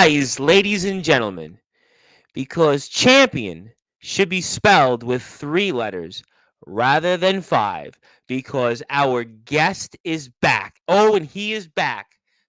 rise, ladies and gentlemen, because champion should be spelled with 3 letters rather than 5, because our guest is back. Oh, and he is back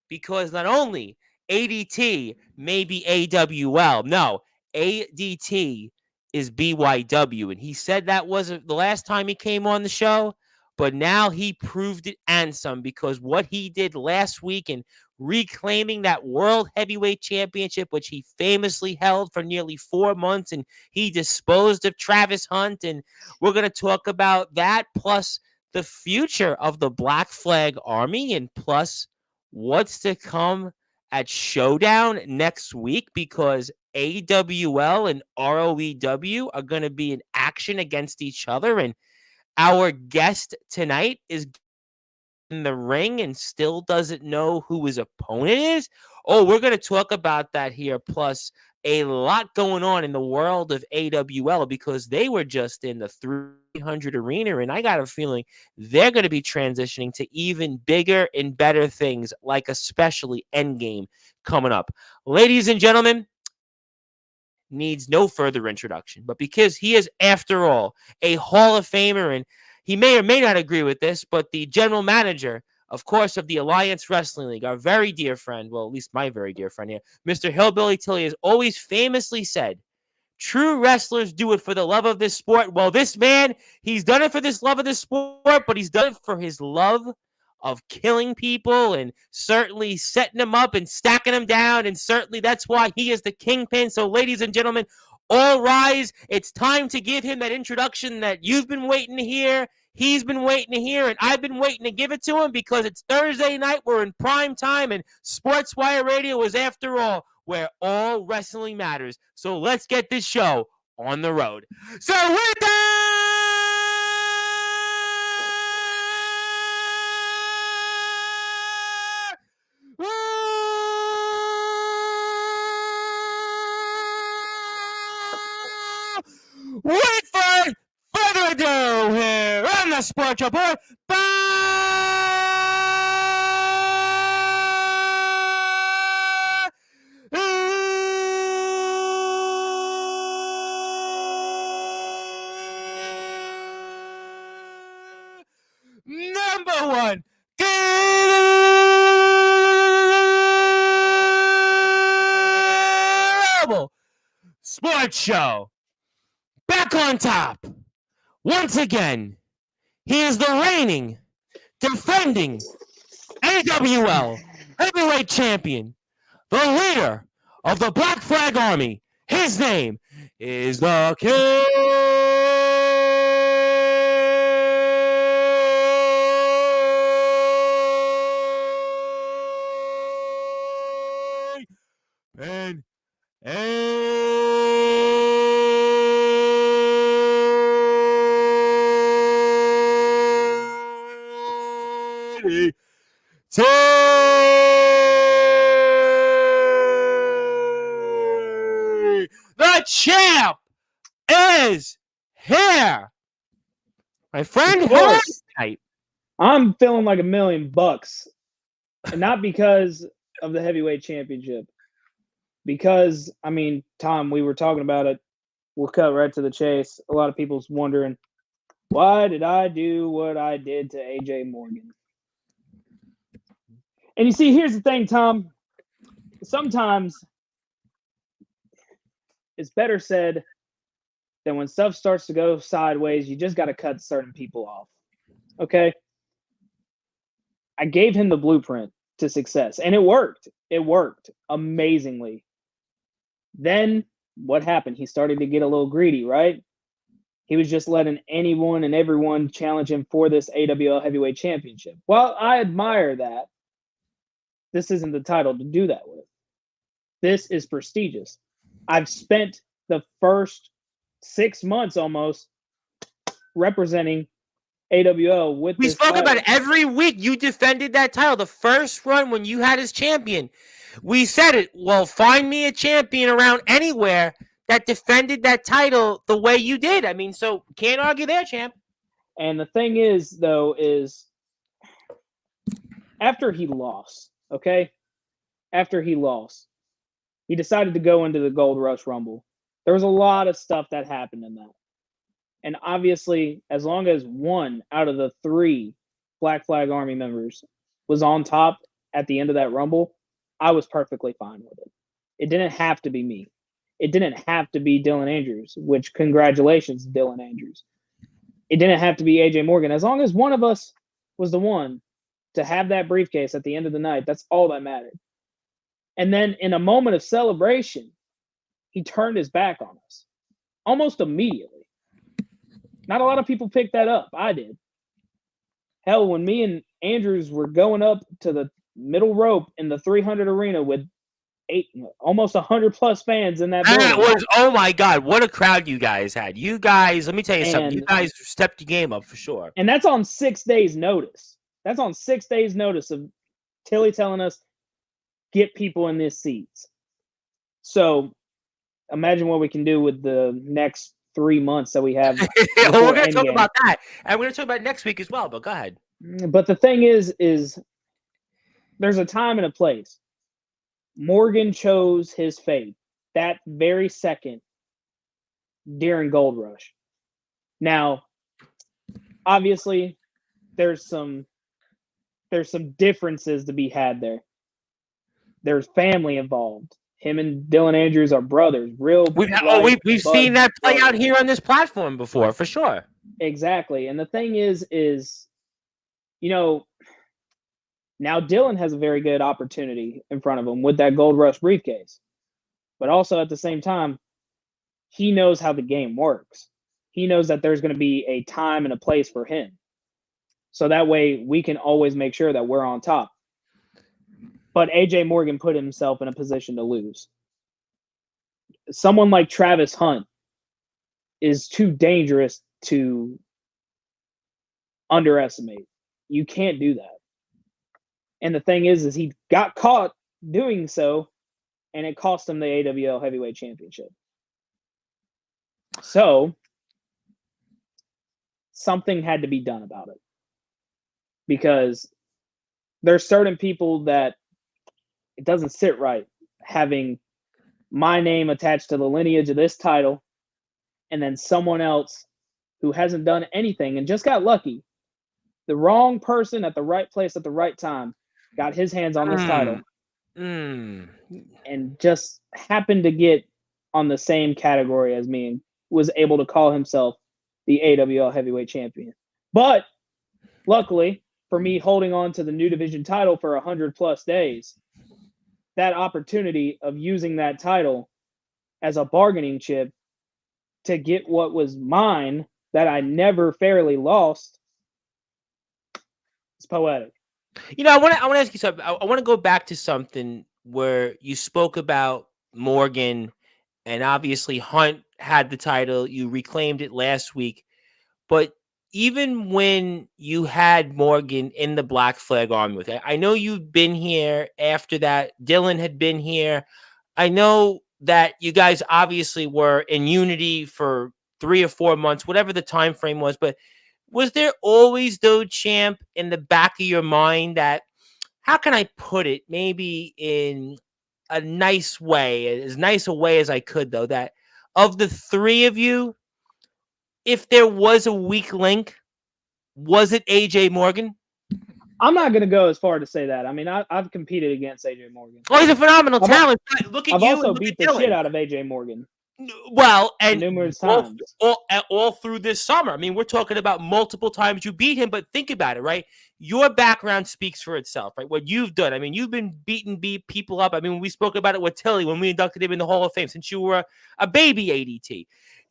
because not only ADT may be AWL, no, ADT is BYW. And he said that wasn't the last time he came on the show, but now he proved it and some, because what he did last week and reclaiming that World Heavyweight Championship, which he famously held for nearly 4 months, and he disposed of Travis Hunt. And we're going to talk about that, plus the future of the Black Flag Army, and plus what's to come at Showdown next week, because AWL and ROEW are going to be in action against each other. And our guest tonight is in the ring and still doesn't know who his opponent is. Oh, we're going to talk about that here. Plus, a lot going on in the world of AWL, because they were just in the 300 arena, and I got a feeling they're going to be transitioning to even bigger and better things, like especially Endgame coming up. Ladies and gentlemen, needs no further introduction, but because he is, after all, a Hall of Famer, and he may or may not agree with this, but the general manager, of course, of the Alliance Wrestling League, our very dear friend, well, at least my very dear friend here, Mr. Hillbilly Tilly, has always famously said, true wrestlers do it for the love of this sport. Well, this man, he's done it for this love of this sport, but he's done it for his love of killing people and certainly setting them up and stacking them down. And certainly that's why he is the Kingpin. So, ladies and gentlemen, all rise. It's time to give him that introduction that you've been waiting to hear. He's been waiting to hear, and I've been waiting to give it to him, because it's Thursday night. We're in prime time, and Sportswire Radio is, after all, where all wrestling matters. So let's get this show on the road. So with without further ado, here on the Sports Report, number one global sports show. Back on top, once again, he is the reigning, defending AWL heavyweight champion, the leader of the Black Flag Army. His name is the Kingpin. The champ is here, my friend. Of How are you course. tonight? I'm feeling like $1,000,000, and not because of the heavyweight championship. Because, I mean, Tom, we were talking about it. We'll cut right to the chase. A lot of people's wondering, why did I do what I did to AJ Morgan? And you see, here's the thing, Tom. Sometimes it's better said that when stuff starts to go sideways, you just got to cut certain people off. Okay? I gave him the blueprint to success, and it worked. It worked amazingly. Then what happened? He started to get a little greedy, right? He was just letting anyone and everyone challenge him for this AWL Heavyweight Championship. Well, I admire that. This isn't the title to do that with. This is prestigious. I've spent the first 6 months almost representing AWL with We this spoke title. about it every week. You defended that title. The first run when you had as champion, we said it. Well, find me a champion around anywhere that defended that title the way you did. I mean, so can't argue there, champ. And the thing is, though, is after he lost, okay? After he lost, He decided to go into the Gold Rush Rumble. There was a lot of stuff that happened in that. And obviously, as long as one out of the 3 Black Flag Army members was on top at the end of that Rumble, I was perfectly fine with it. It didn't have to be me. It didn't have to be Dylan Andrews, which congratulations, Dylan Andrews. It didn't have to be AJ Morgan. As long as one of us was the one to have that briefcase at the end of the night, that's all that mattered. And then in a moment of celebration, he turned his back on us almost immediately. Not a lot of people picked that up. I did. Hell, when me and Andrews were going up to the middle rope in the 300 arena with almost 100 plus fans in that building. That was, oh my God, what a crowd you guys had. You guys, let me tell you something. You guys stepped your game up for sure. And that's on 6 days' notice. That's on 6 days' notice of Tilly telling us, get people in these seats. So imagine what we can do with the next 3 months that we have. We're going to talk about that. And we're going to talk about next week as well, but go ahead. But the thing is there's a time and a place. Morgan chose his fate that very second during Gold Rush. Now, obviously, there's some differences to be had there. There's family involved. Him and Dylan Andrews are brothers. We've seen that play out here on this platform before, for sure. Exactly. And the thing is, you know, now Dylan has a very good opportunity in front of him with that Gold Rush briefcase. But also at the same time, he knows how the game works. He knows that there's going to be a time and a place for him. So that way we can always make sure that we're on top. But AJ Morgan put himself in a position to lose. Someone like Travis Hunt is too dangerous to underestimate. You can't do that. And the thing is he got caught doing so, and it cost him the AWL Heavyweight Championship. So something had to be done about it. Because there's certain people that it doesn't sit right having my name attached to the lineage of this title and then someone else who hasn't done anything and just got lucky. The wrong person at the right place at the right time got his hands on this title and just happened to get on the same category as me and was able to call himself the AWL Heavyweight Champion. But luckily for me holding on to the new division title for 100 plus days, that opportunity of using that title as a bargaining chip to get what was mine that I never fairly lost, it's poetic. You know, I want to ask you something. I want to go back to something where you spoke about Morgan, and obviously Hunt had the title. You reclaimed it last week. But even when you had Morgan in the Black Flag Army with it, I know you've been here after that. Dylan had been here. I know that you guys obviously were in unity for 3 or 4 months, whatever the time frame was. But was there always, though, champ, in the back of your mind that, how can I put it, maybe in a nice way, as nice a way as I could, though, that of the 3 of you, if there was a weak link, was it AJ Morgan? I'm not going to go as far to say that. I mean, I've competed against AJ Morgan. Oh, he's a phenomenal talent. Look at I've you. also beat the shit out of AJ Morgan. Well, and numerous times. All through this summer. I mean, we're talking about multiple times you beat him, but think about it, right? Your background speaks for itself, right? What you've done. I mean, you've been beat people up. I mean, we spoke about it with Tilly when we inducted him in the Hall of Fame since you were a baby ADT.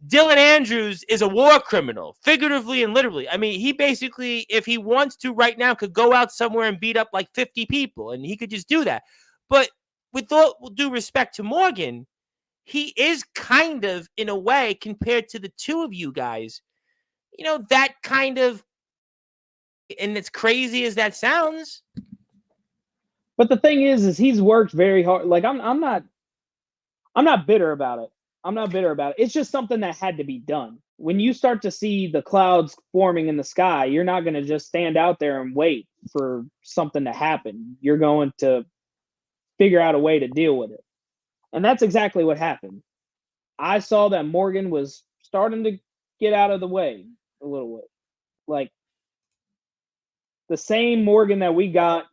Dylan Andrews is a war criminal, figuratively and literally. I mean, he basically, if he wants to right now, could go out somewhere and beat up like 50 people, and he could just do that. But with all due respect to Morgan, he is kind of, in a way, compared to the 2 of you guys, you know, that kind of, and as crazy as that sounds. But the thing is he's worked very hard. Like, I'm not bitter about it. I'm not bitter about it. It's just something that had to be done. When you start to see the clouds forming in the sky, you're not going to just stand out there and wait for something to happen. You're going to figure out a way to deal with it. And that's exactly what happened. I saw that Morgan was starting to get out of the way a little bit. Like the same Morgan that we got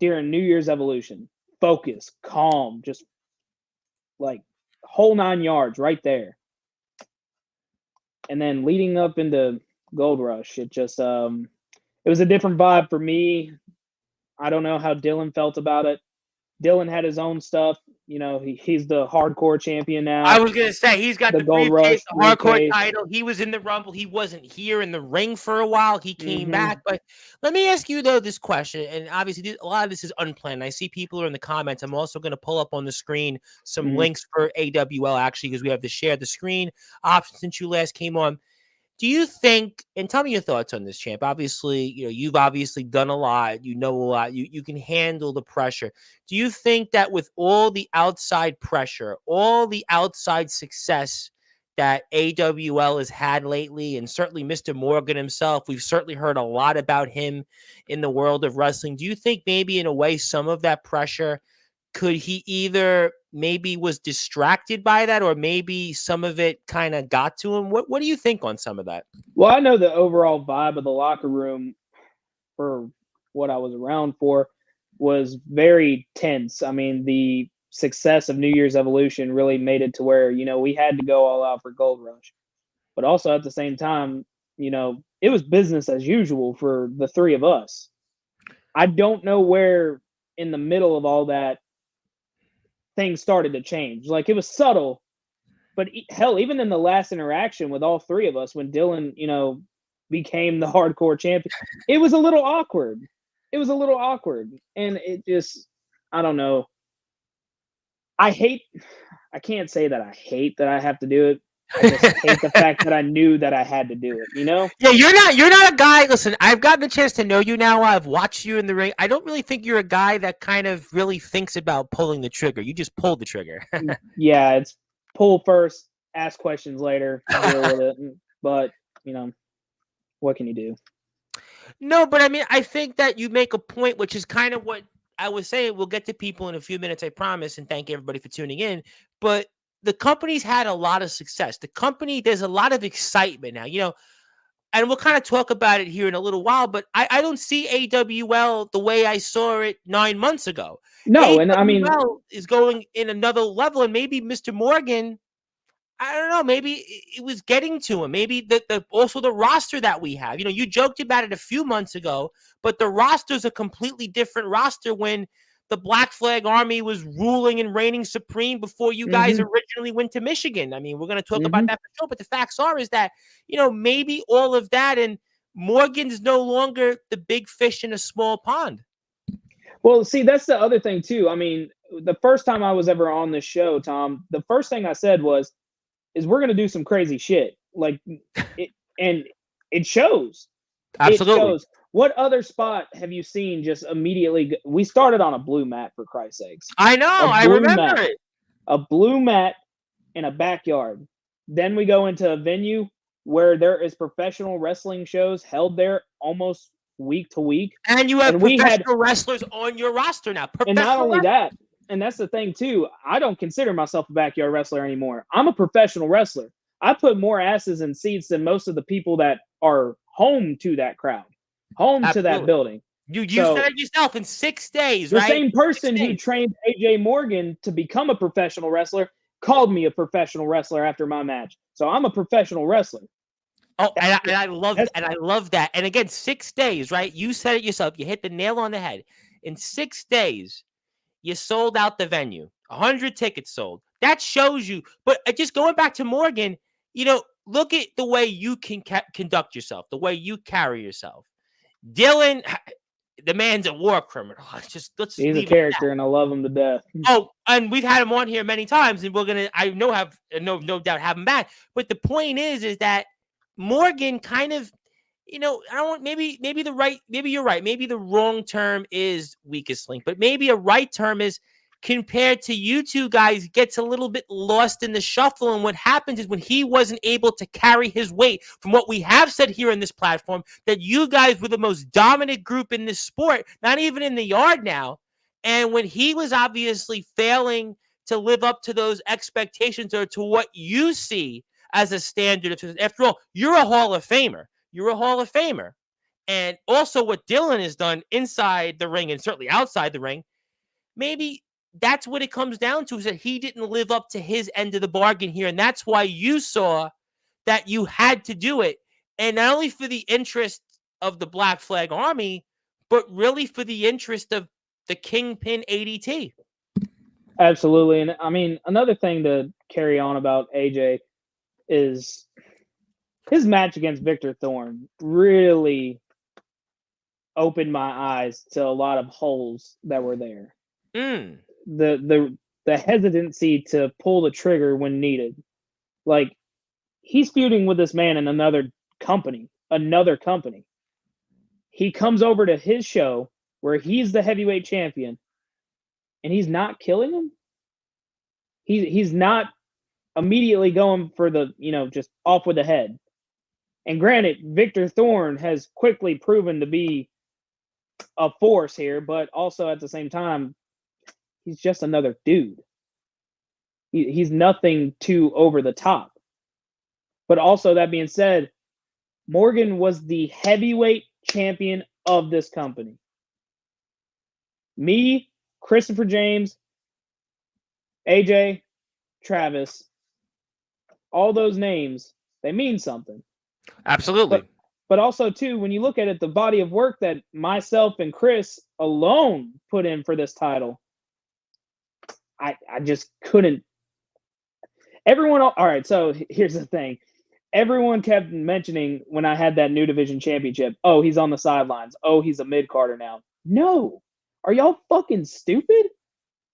during New Year's Evolution. Focus, calm, just like whole 9 yards right there. And then leading up into Gold Rush, it just it was a different vibe for me. I don't know how Dylan felt about it. Dylan had his own stuff. You know, he's the hardcore champion I now. was gonna say he's got The the Gold briefcase, Rush the hardcore briefcase. title. He was in the Rumble. He wasn't here in the ring for a while. He came Mhm. back. But let me ask you though this question, and obviously a lot of this is unplanned. I see people are in the comments. I'm also gonna pull up on the screen some Mhm. links for AWL actually because we have to share the screen option since you last came on. Do you think, and tell me your thoughts on this, champ? Obviously, you know, you've obviously done a lot, you know a lot, you can handle the pressure. Do you think that with all the outside pressure, all the outside success that AWL has had lately, and certainly Mr. Morgan himself, we've certainly heard a lot about him in the world of wrestling. Do you think maybe in a way some of that pressure could he either maybe was distracted by that or maybe some of it kind of got to him? What do you think on some of that? Well, I know the overall vibe of the locker room for what I was around for was very tense. I mean, the success of New Year's Evolution really made it to where, you know, we had to go all out for Gold Rush. But also at the same time, you know, it was business as usual for the three of us. I don't know where in the middle of all that things started to change. Like it was subtle, but hell, even in the last interaction with all three of us, when Dylan, you know, became the hardcore champion, it was a little awkward. It was a little awkward, and it just, I don't know. I can't say that I hate that I have to do it. I just hate the fact that I knew that I had to do it. You know? Yeah, you're not a guy. Listen, I've gotten a chance to know you now. I've watched you in the ring. I don't really think you're a guy that kind of really thinks about pulling the trigger. You just pull the trigger. Yeah, it's pull first, ask questions later, deal with it. But you know, what can you do? No, but I mean, I think that you make a point, which is kind of what I was saying. We'll get to people in a few minutes, I promise, and thank everybody for tuning in. But the company's had a lot of success. The company, there's a lot of excitement now, you know, and we'll kind of talk about it here in a little while, but I don't see AWL the way I saw it 9 months ago. No, and I mean, AWL is going in another level, and maybe Mr. Morgan, I don't know. Maybe it was getting to him. Maybe the also the roster that we have. You know, you joked about it a few months ago, but the roster's a completely different roster when the Black Flag Army was ruling and reigning supreme before you guys mm-hmm, originally went to Michigan. I mean, we're going to talk about mm-hmm. that for sure. But the facts are is that, you know, maybe all of that and Morgan's no longer the big fish in a small pond. Well, see, that's the other thing too. I mean, the first time I was ever on this show, Tom, the first thing I said was, "Is we're gonna do some crazy shit." Like it, and it shows. It Absolutely. shows. What other spot have you seen just immediately? We started on a blue mat for Christ's sakes. I know. A I blue remember mat, it. a blue mat in a backyard. Then we go into a venue where there is professional wrestling shows held there almost week to week, And you have and we had, professional wrestlers on your roster now. and not Professional only wrestlers. that, and that's the thing too. I don't consider myself a backyard wrestler anymore. I'm a professional wrestler. I put more asses in seats than most of the people that are home to that crowd, home to that Absolutely. building. You said So it yourself in 6 days, the right? same 6 person who days. trained AJ Morgan to become a professional wrestler called me a professional wrestler after my match. So I'm a professional wrestler. Oh, and That's, I love that's and I love that. And again, 6 days, right? You said it yourself. You hit the nail on the head. In 6 days, you sold out the venue. 100 tickets sold. That shows you. But just going back to Morgan, you know, look at the way you can conduct yourself, the way you carry yourself. Dylan, the man's a war criminal. Let's he's a leave it at that. character, and I love him to death. Oh, and we've had him on here many times, and we're gonna, I know, have no doubt have him back. But the point is that Morgan kind of, you know, I don't want maybe the right, maybe you're right, maybe the wrong term is weakest link, but maybe a right term is compared to you two guys gets a little bit lost in the shuffle. And what happens is when he wasn't able to carry his weight, from what we have said here in this platform, that you guys were the most dominant group in this sport, not even in the yard now. And when he was obviously failing to live up to those expectations or to what you see as a standard, after all, you're a Hall of Famer. You're a Hall of Famer. And also what Dylan has done inside the ring and certainly outside the ring, maybe that's what it comes down to, is that he didn't live up to his end of the bargain here. And that's why you saw that you had to do it. And not only for the interest of the Black Flag Army, but really for the interest of the Kingpin ADT. Absolutely. And I mean, another thing to carry on about AJ is his match against Victor Thorne really opened my eyes to a lot of holes that were there. The hesitancy to pull the trigger when needed. Like, he's feuding with this man in another company. He comes over to his show where he's the heavyweight champion, and he's not killing him. He's not immediately going for the, just off with the head. And granted, Victor Thorne has quickly proven to be a force here, but also at the same time, he's just another dude. He's nothing too over the top. But also, that being said, Morgan was the heavyweight champion of this company. Me, Christopher James, AJ, Travis, all those names, they mean something. Absolutely. But also, too, when you look at it, the body of work that myself and Chris alone put in for this title, I just couldn't. All right, so here's the thing. Everyone kept mentioning when I had that New Division Championship, oh, he's on the sidelines. Oh, he's a mid-carder now. No. Are y'all fucking stupid?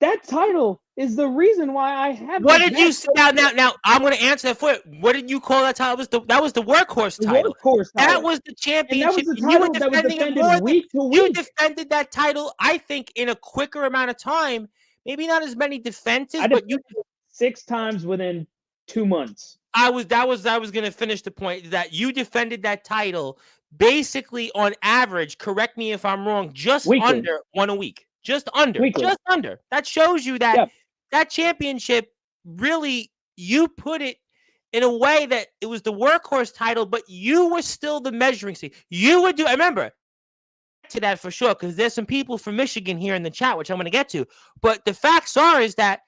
That title is the reason why I have. What did you say? Now I'm going to answer that for you. What did you call that title? That was the workhorse title. That was the championship. And that was the title that was defended week to week. You defended that title, I think, in a quicker amount of time. Maybe not as many defenses, but you 6 times within 2 months. I was going to finish the point that you defended that title basically on average. Correct me if I'm wrong. Just weekly. Under one a week. Just under. Weekly. Just under. That shows you that that championship really, you put it in a way that it was the workhorse title, but you were still the measuring stick. You would do. I remember to that for sure, because there's some people from Michigan here in the chat, which I'm going to get to. But the facts is that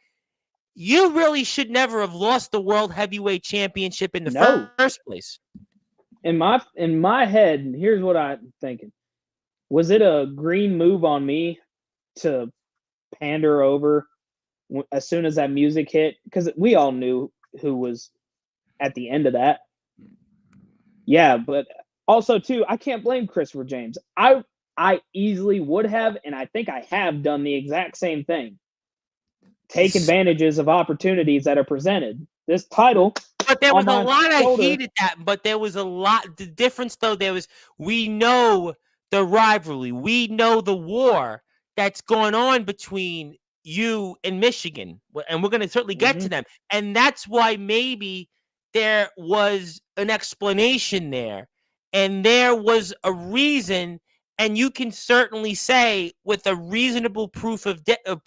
you really should never have lost the World Heavyweight Championship in the first place. In my head, here's what I'm thinking. Was it a green move on me to pander over as soon as that music hit? Because we all knew who was at the end of that. Yeah, but also, too, I can't blame Christopher James. I easily would have, and I think I have done the exact same thing. Take advantages of opportunities that are presented. This title. But there was a lot of heat at that. But there was a lot. The difference, though, we know the rivalry. We know the war that's going on between you and Michigan. And we're going to certainly get to them. And that's why maybe there was an explanation there. And there was a reason. And you can certainly say with a reasonable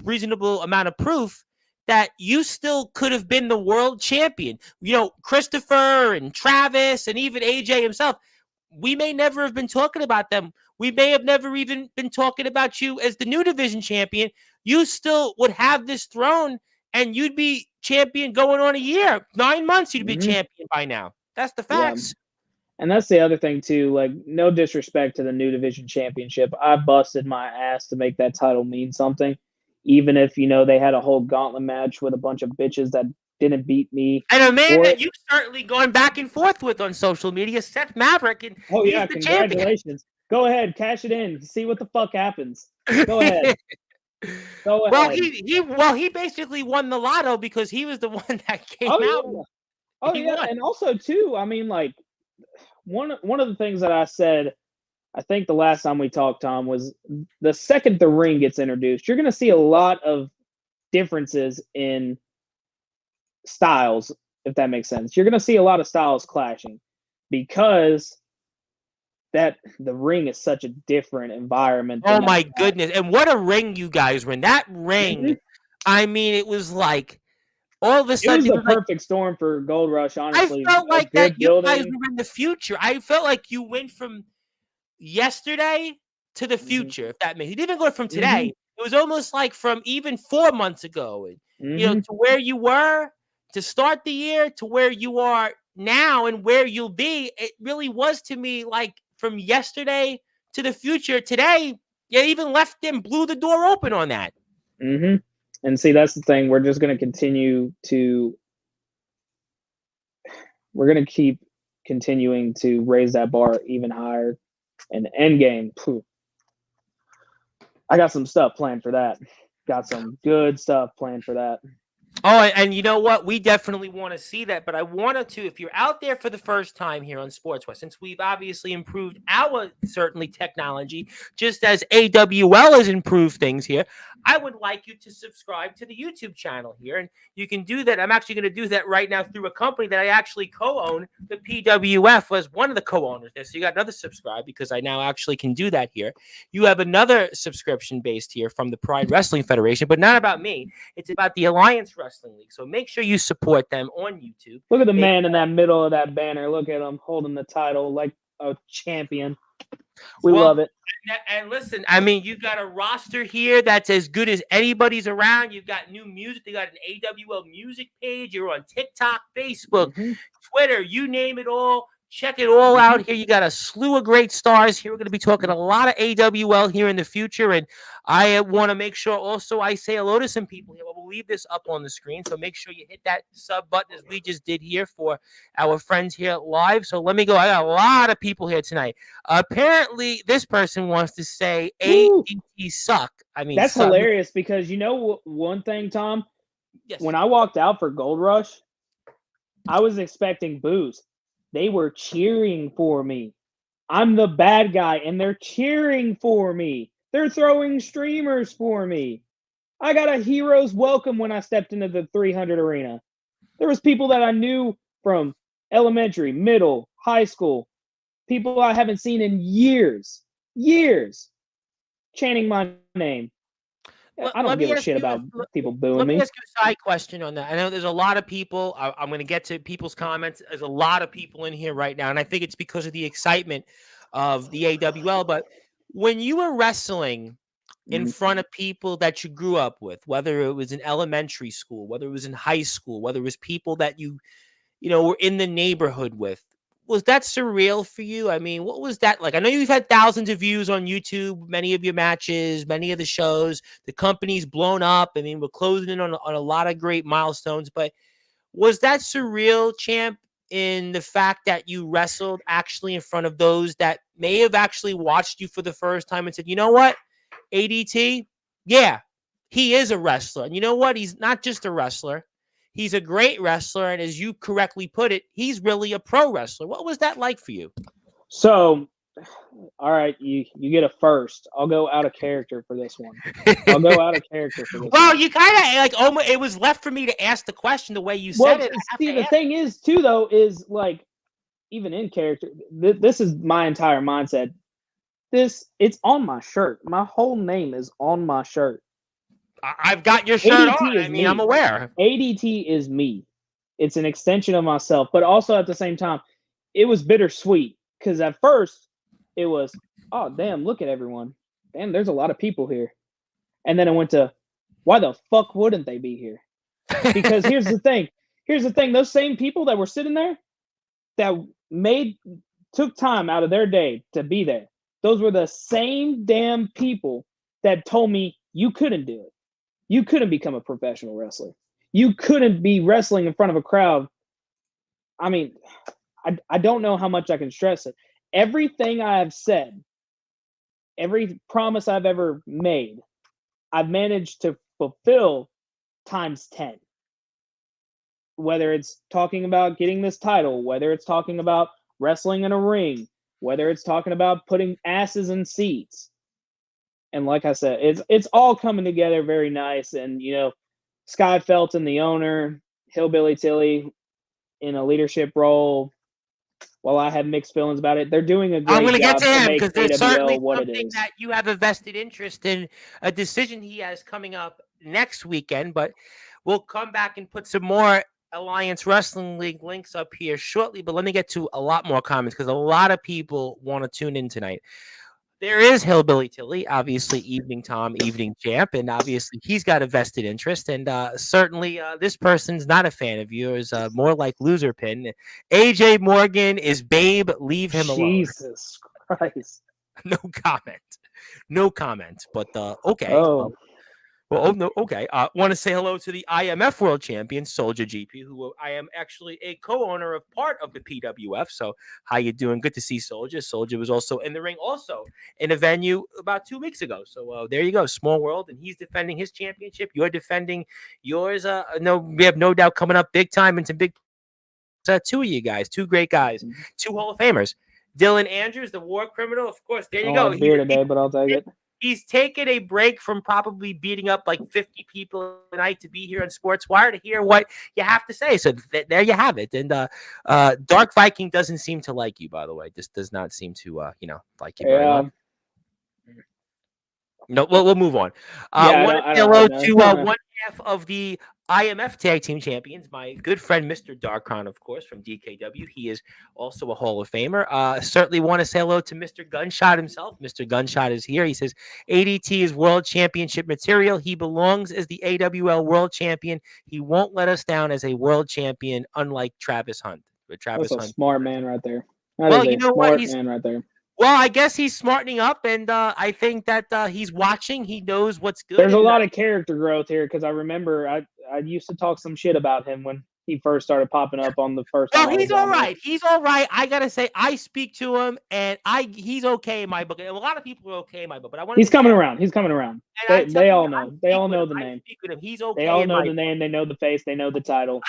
reasonable amount of proof that you still could have been the world champion. Christopher and Travis and even AJ himself, we may never have been talking about them. We may have never even been talking about you as the New Division champion. You still would have this throne and you'd be champion going on a year. 9 months, you'd be champion by now. That's the facts. Yeah. And that's the other thing, too. Like, no disrespect to the New Division Championship. I busted my ass to make that title mean something. Even if, they had a whole gauntlet match with a bunch of bitches that didn't beat me. And a man that you've certainly gone back and forth with on social media, Seth Maverick. And he's the congratulations. Champion. Go ahead, cash it in. See what the fuck happens. Go ahead. Go ahead. He basically won the lotto because he was the one that came out. Yeah. Won. And also, too, I mean, like, one of the things that I said, I think the last time we talked, Tom, was the second the ring gets introduced, you're going to see a lot of differences in styles, if that makes sense. You're going to see a lot of styles clashing because that the ring is such a different environment Oh than that. my goodness. And what a ring you guys were in. That ring, Mhm. I mean, it was like all of a It was sudden it the was like perfect storm for Gold Rush, I honestly. felt A like that good you guys building. were in the future. I felt like you went from yesterday to the Hmm. future, if that makes you didn't even go from Hmm. today. It was almost like from even 4 months ago, and Hmm. to where you were to start the year to where you are now and where you'll be. It really was to me like from yesterday to the future. Today, you even left them, blew the door open on that. Hmm. And see, that's the thing. We're going to keep continuing to raise that bar even higher. And end game, I got some stuff planned for that. Got some good stuff planned for that. Oh, and you know what? We definitely want to see that. But I wanted to, if you're out there for the first time here on Sportswire, since we've obviously improved our certainly technology, just as AWL has improved things here, I would like you to subscribe to the YouTube channel here. And you can do that. I'm actually going to do that right now through a company that I actually co-own. The PWF was one of the co-owners there. So you got another subscribe because I now actually can do that here. You have another subscription based here from the Pride Wrestling Federation, but not about me. It's about the Alliance Wrestling League. So make sure you support them on YouTube. Look at the They, man in that middle of that banner. Look at him holding the title like a champion. We well, love it. and listen, I mean, you've got a roster here that's as good as anybody's around. You've got new music. They got an AWL music page. You're on TikTok, Facebook, Hmm. Twitter, you name it all. Check it all out here. You got a slew of great stars here. We're going to be talking a lot of AWL here in the future. And I want to make sure also I say hello to some people here. We'll leave this up on the screen. So make sure you hit that sub button as we just did here for our friends here live. So let me go. I got a lot of people here tonight. Apparently, this person wants to say Woo! ADT suck. I mean, That's suck. hilarious because you know one thing, Tom? Yes. When I walked out for Gold Rush, I was expecting boos. They were cheering for me. I'm the bad guy, and they're cheering for me. They're throwing streamers for me. I got a hero's welcome when I stepped into the 300 arena. There was people that I knew from elementary, middle, high school, people I haven't seen in years, chanting my name. I don't Let give me a ask shit you. about people booing Let me me. ask you a side question on that. I know there's a lot of people. I'm going to get to people's comments. There's a lot of people in here right now, and I think it's because of the excitement of the AWL. But when you were wrestling in Mhm. front of people that you grew up with, whether it was in elementary school, whether it was in high school, whether it was people that you were in the neighborhood with. Was that surreal for you? I mean, what was that like? I know you've had thousands of views on YouTube, many of your matches, many of the shows. The company's blown up. I mean, we're closing in on a lot of great milestones. But was that surreal, champ, in the fact that you wrestled actually in front of those that may have actually watched you for the first time and said, you know what, ADT, yeah, he is a wrestler. And you know what? He's not just a wrestler. He's a great wrestler. And as you correctly put it, he's really a pro wrestler. What was that like for you? So, all right, you get a first. I'll go out of character for this one. I'll go out of character for this Well, one. you kind of like almost it was left for me to ask the question the way you said Well, it. I have see, to the ask. thing is, too, though, is like even in character, this is my entire mindset. It's on my shirt. My whole name is on my shirt. I've got your shirt on. ADT I is mean, I'm me. aware. ADT is me. It's an extension of myself, but also at the same time, it was bittersweet because at first it was, oh damn, look at everyone. Damn, there's a lot of people here. And then it went to, why the fuck wouldn't they be here? Because here's the thing. Here's the thing. Those same people that were sitting there that made took time out of their day to be there. Those were the same damn people that told me you couldn't do it. You couldn't become a professional wrestler. You couldn't be wrestling in front of a crowd. I mean, I don't know how much I can stress it. Everything I have said, every promise I've ever made, I've managed to fulfill times 10. Whether it's talking about getting this title, whether it's talking about wrestling in a ring, whether it's talking about putting asses in seats. And like I said, it's all coming together very nice. And Sky Felton, the owner, Hillbilly Tilly in a leadership role. while I have mixed feelings about it, they're doing a I'm great going to get job to to him make because there's AWL certainly what it something is. that you have a vested interest in, a decision he has coming up next weekend. But we'll come back and put some more Alliance Wrestling League links up here shortly. But let me get to a lot more comments because a lot of people want to tune in tonight. There is Hillbilly Tilly, obviously Evening Tom, Evening Champ, and obviously he's got a vested interest. And certainly this person's not a fan of yours, more like Loser Pin. AJ Morgan is Babe, leave him alone. Jesus Christ. No comment. No comment. But okay. Oh, Well, oh no, okay. Want to say hello to the IMF World Champion Soldier GP, who I am actually a co-owner of part of the PWF. So, how you doing? Good to see Soldier. Soldier was also in the ring, also in a venue about 2 weeks ago. So there you go, small world, and he's defending his championship. You're defending yours. No, we have no doubt coming up big time into big. Two of you guys, two great guys, two Hall of Famers. Dylan Andrews, the war criminal, of course. There you I go. don't have beer today, but I'll take it. He's taken a break from probably beating up like 50 people a night to be here on Sportswire to hear what you have to say. So there you have it. And Dark Viking doesn't seem to like you, by the way. Just does not seem to, like you very much. No, we'll move on. Hello to one half of the IMF Tag Team Champions, my good friend, Mr. Darkon, of course, from DKW. He is also a Hall of Famer. Certainly want to say hello to Mr. Gunshot himself. Mr. Gunshot is here. He says, ADT is World Championship material. He belongs as the AWL World Champion. He won't let us down as a World Champion, unlike Travis Hunt. But Travis That's a Hunt, smart man right there. Well, you know what? Smart man right there. Well, I guess he's smartening up, and I think that he's watching. He knows what's good. There's a lot of character growth here because I remember I used to talk some shit about him when he first started popping up on the first. Well, he's all right. He's all right. I gotta say, I speak to him, and he's okay in my book. And a lot of people are okay in my book, but I want. He's coming around. He's coming around. They all know. They all know the name. He's okay. They all know the name. They know the face. They know the title.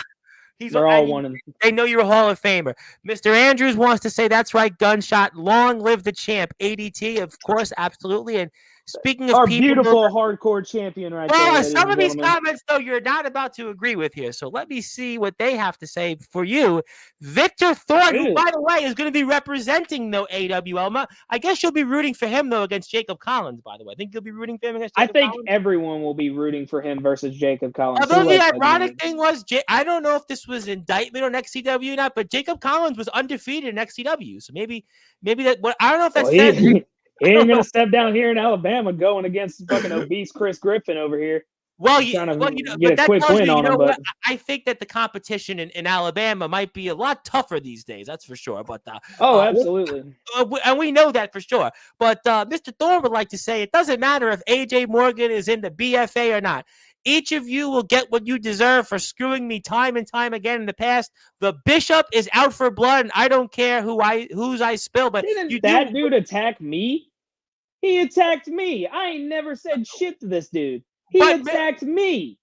They're all one. They know you're a Hall of Famer. Mr. Andrews wants to say that's right. Gunshot. Long live the champ. ADT, of course, absolutely. And speaking of our people, beautiful hardcore champion, right there. Well, some of these comments, though, you're not about to agree with here. So let me see what they have to say for you. Victor Thorne, who, by the way, is going to be representing the AWL. I guess you'll be rooting for him, though, against Jacob Collins, by the way. I think you'll be rooting for him against Jacob Collins. Everyone will be rooting for him versus Jacob Collins. Although the ironic thing was, I don't know if this was indictment on XCW or not, but Jacob Collins was undefeated in XCW. So maybe that. But I don't know if that's he ain't gonna step down here in Alabama going against fucking obese Chris Griffin over here. Well, get a quick win on him. But I think that the competition in Alabama might be a lot tougher these days. That's for sure. But absolutely, and we know that for sure. But Mr. Thorne would like to say it doesn't matter if AJ Morgan is in the BFA or not. Each of you will get what you deserve for screwing me time and time again in the past. The Bishop is out for blood, and I don't care whose I spill. But didn't dude attack me? He attacked me. I ain't never said shit to this dude. He attacked me.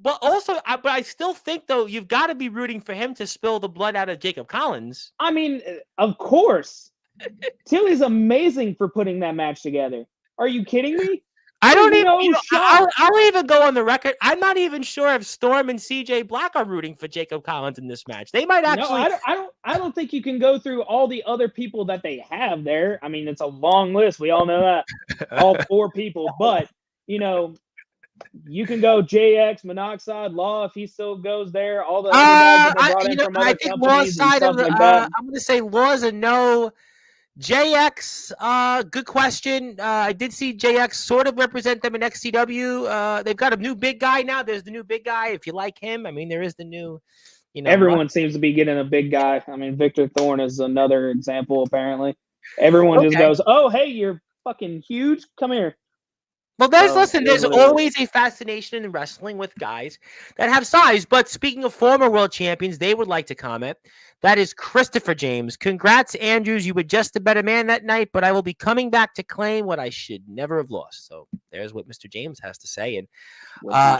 But also, but I still think, though, you've got to be rooting for him to spill the blood out of Jacob Collins. I mean, of course. Tilly's amazing for putting that match together. Are you kidding me? I don't even. I'll even go on the record. I'm not even sure if Storm and CJ Black are rooting for Jacob Collins in this match. They might actually. No, I don't think you can go through all the other people that they have there. I mean, it's a long list. We all know that. All 4 people, but you can go JX, Monoxide, Law if he still goes there. All the other guys that they brought in from other companies and stuff like that. I'm going to say Law's a no. JX, good question. I did see JX sort of represent them in XCW. They've got a new big guy now. There's the new big guy. If you like him, I mean, there is the new, Everyone seems to be getting a big guy. I mean, Victor Thorne is another example, apparently. Everyone just goes, oh, hey, you're fucking huge. Come here. Well, there's always a fascination in wrestling with guys that have size. But speaking of former world champions, they would like to comment. That is Christopher James. Congrats, Andrews. You were just a better man that night, but I will be coming back to claim what I should never have lost. So there's what Mr. James has to say. And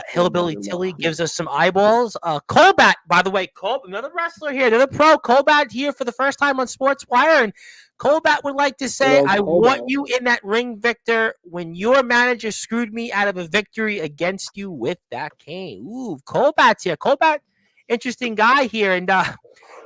Hillbilly Tilly gives us some eyeballs. Colbat, by the way, another wrestler here, another pro. Colbat here for the first time on Sportswire. And Colbat would like to say, I want you in that ring, Victor, when your manager screwed me out of a victory against you with that cane. Ooh, Colbat's here. Colbat, interesting guy here. And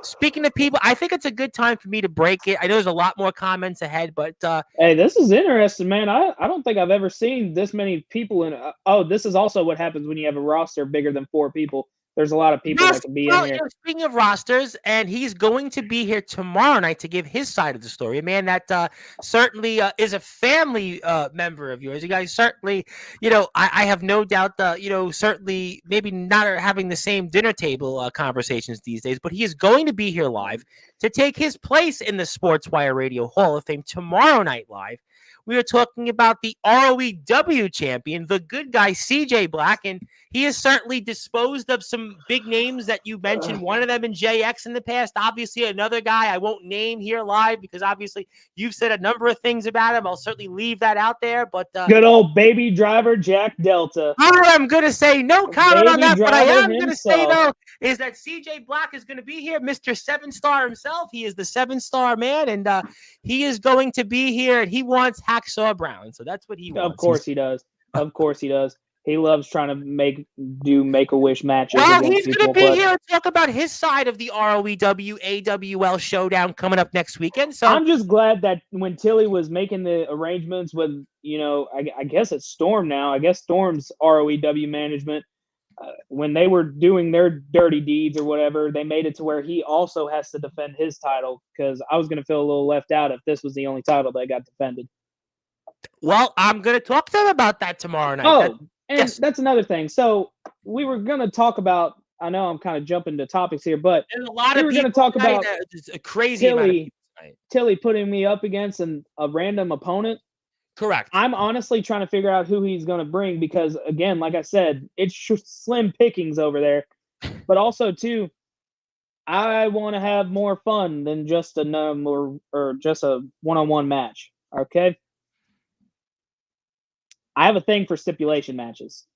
Speaking of people, I think it's a good time for me to break it. I know there's a lot more comments ahead, but Hey, this is interesting, man. I don't think I've ever seen this many people in. Oh, this is also what happens when you have a roster bigger than 4 people. There's a lot of people yes, that can be in well, here. speaking of rosters, and he's going to be here tomorrow night to give his side of the story. A man that certainly is a family member of yours. You guys certainly, I have no doubt that, certainly maybe not having the same dinner table conversations these days, but he is going to be here live to take his place in the Sportswire Radio Hall of Fame tomorrow night live. We are talking about the ROEW champion, the good guy, CJ Black, and he has certainly disposed of some big names that you mentioned, one of them in JX in the past. Obviously, another guy I won't name here live because obviously you've said a number of things about him. I'll certainly leave that out there. But Good old baby driver Jack Delta. I'm going to say no comment on Baby that. But I driver am going to say, himself. though, is that CJ Black is going to be here, Mr. 7-star himself. He is the 7-star man, and he is going to be here, and he wants Hacksaw Brown. So that's what he wants. Of course he does. Of course he does. He loves trying to do Make-A-Wish matches Well, against he's people. going to be here to talk about his side of the ROEW AWL showdown coming up next weekend. So I'm just glad that when Tilly was making the arrangements with, I guess it's Storm now. I guess Storm's ROEW management, when they were doing their dirty deeds or whatever, they made it to where he also has to defend his title, because I was going to feel a little left out if this was the only title that got defended. Well, I'm going to talk to them about that tomorrow night. Oh, that's another thing. So we were going to talk about, I know I'm kind of jumping to topics here, but there's a lot we of were going to talk about a crazy amount of people tonight. Tilly putting me up against a random opponent. Correct. I'm honestly trying to figure out who he's going to bring because, again, like I said, it's slim pickings over there. But also, too, I want to have more fun than just or just a one-on-one match. Okay? I have a thing for stipulation matches.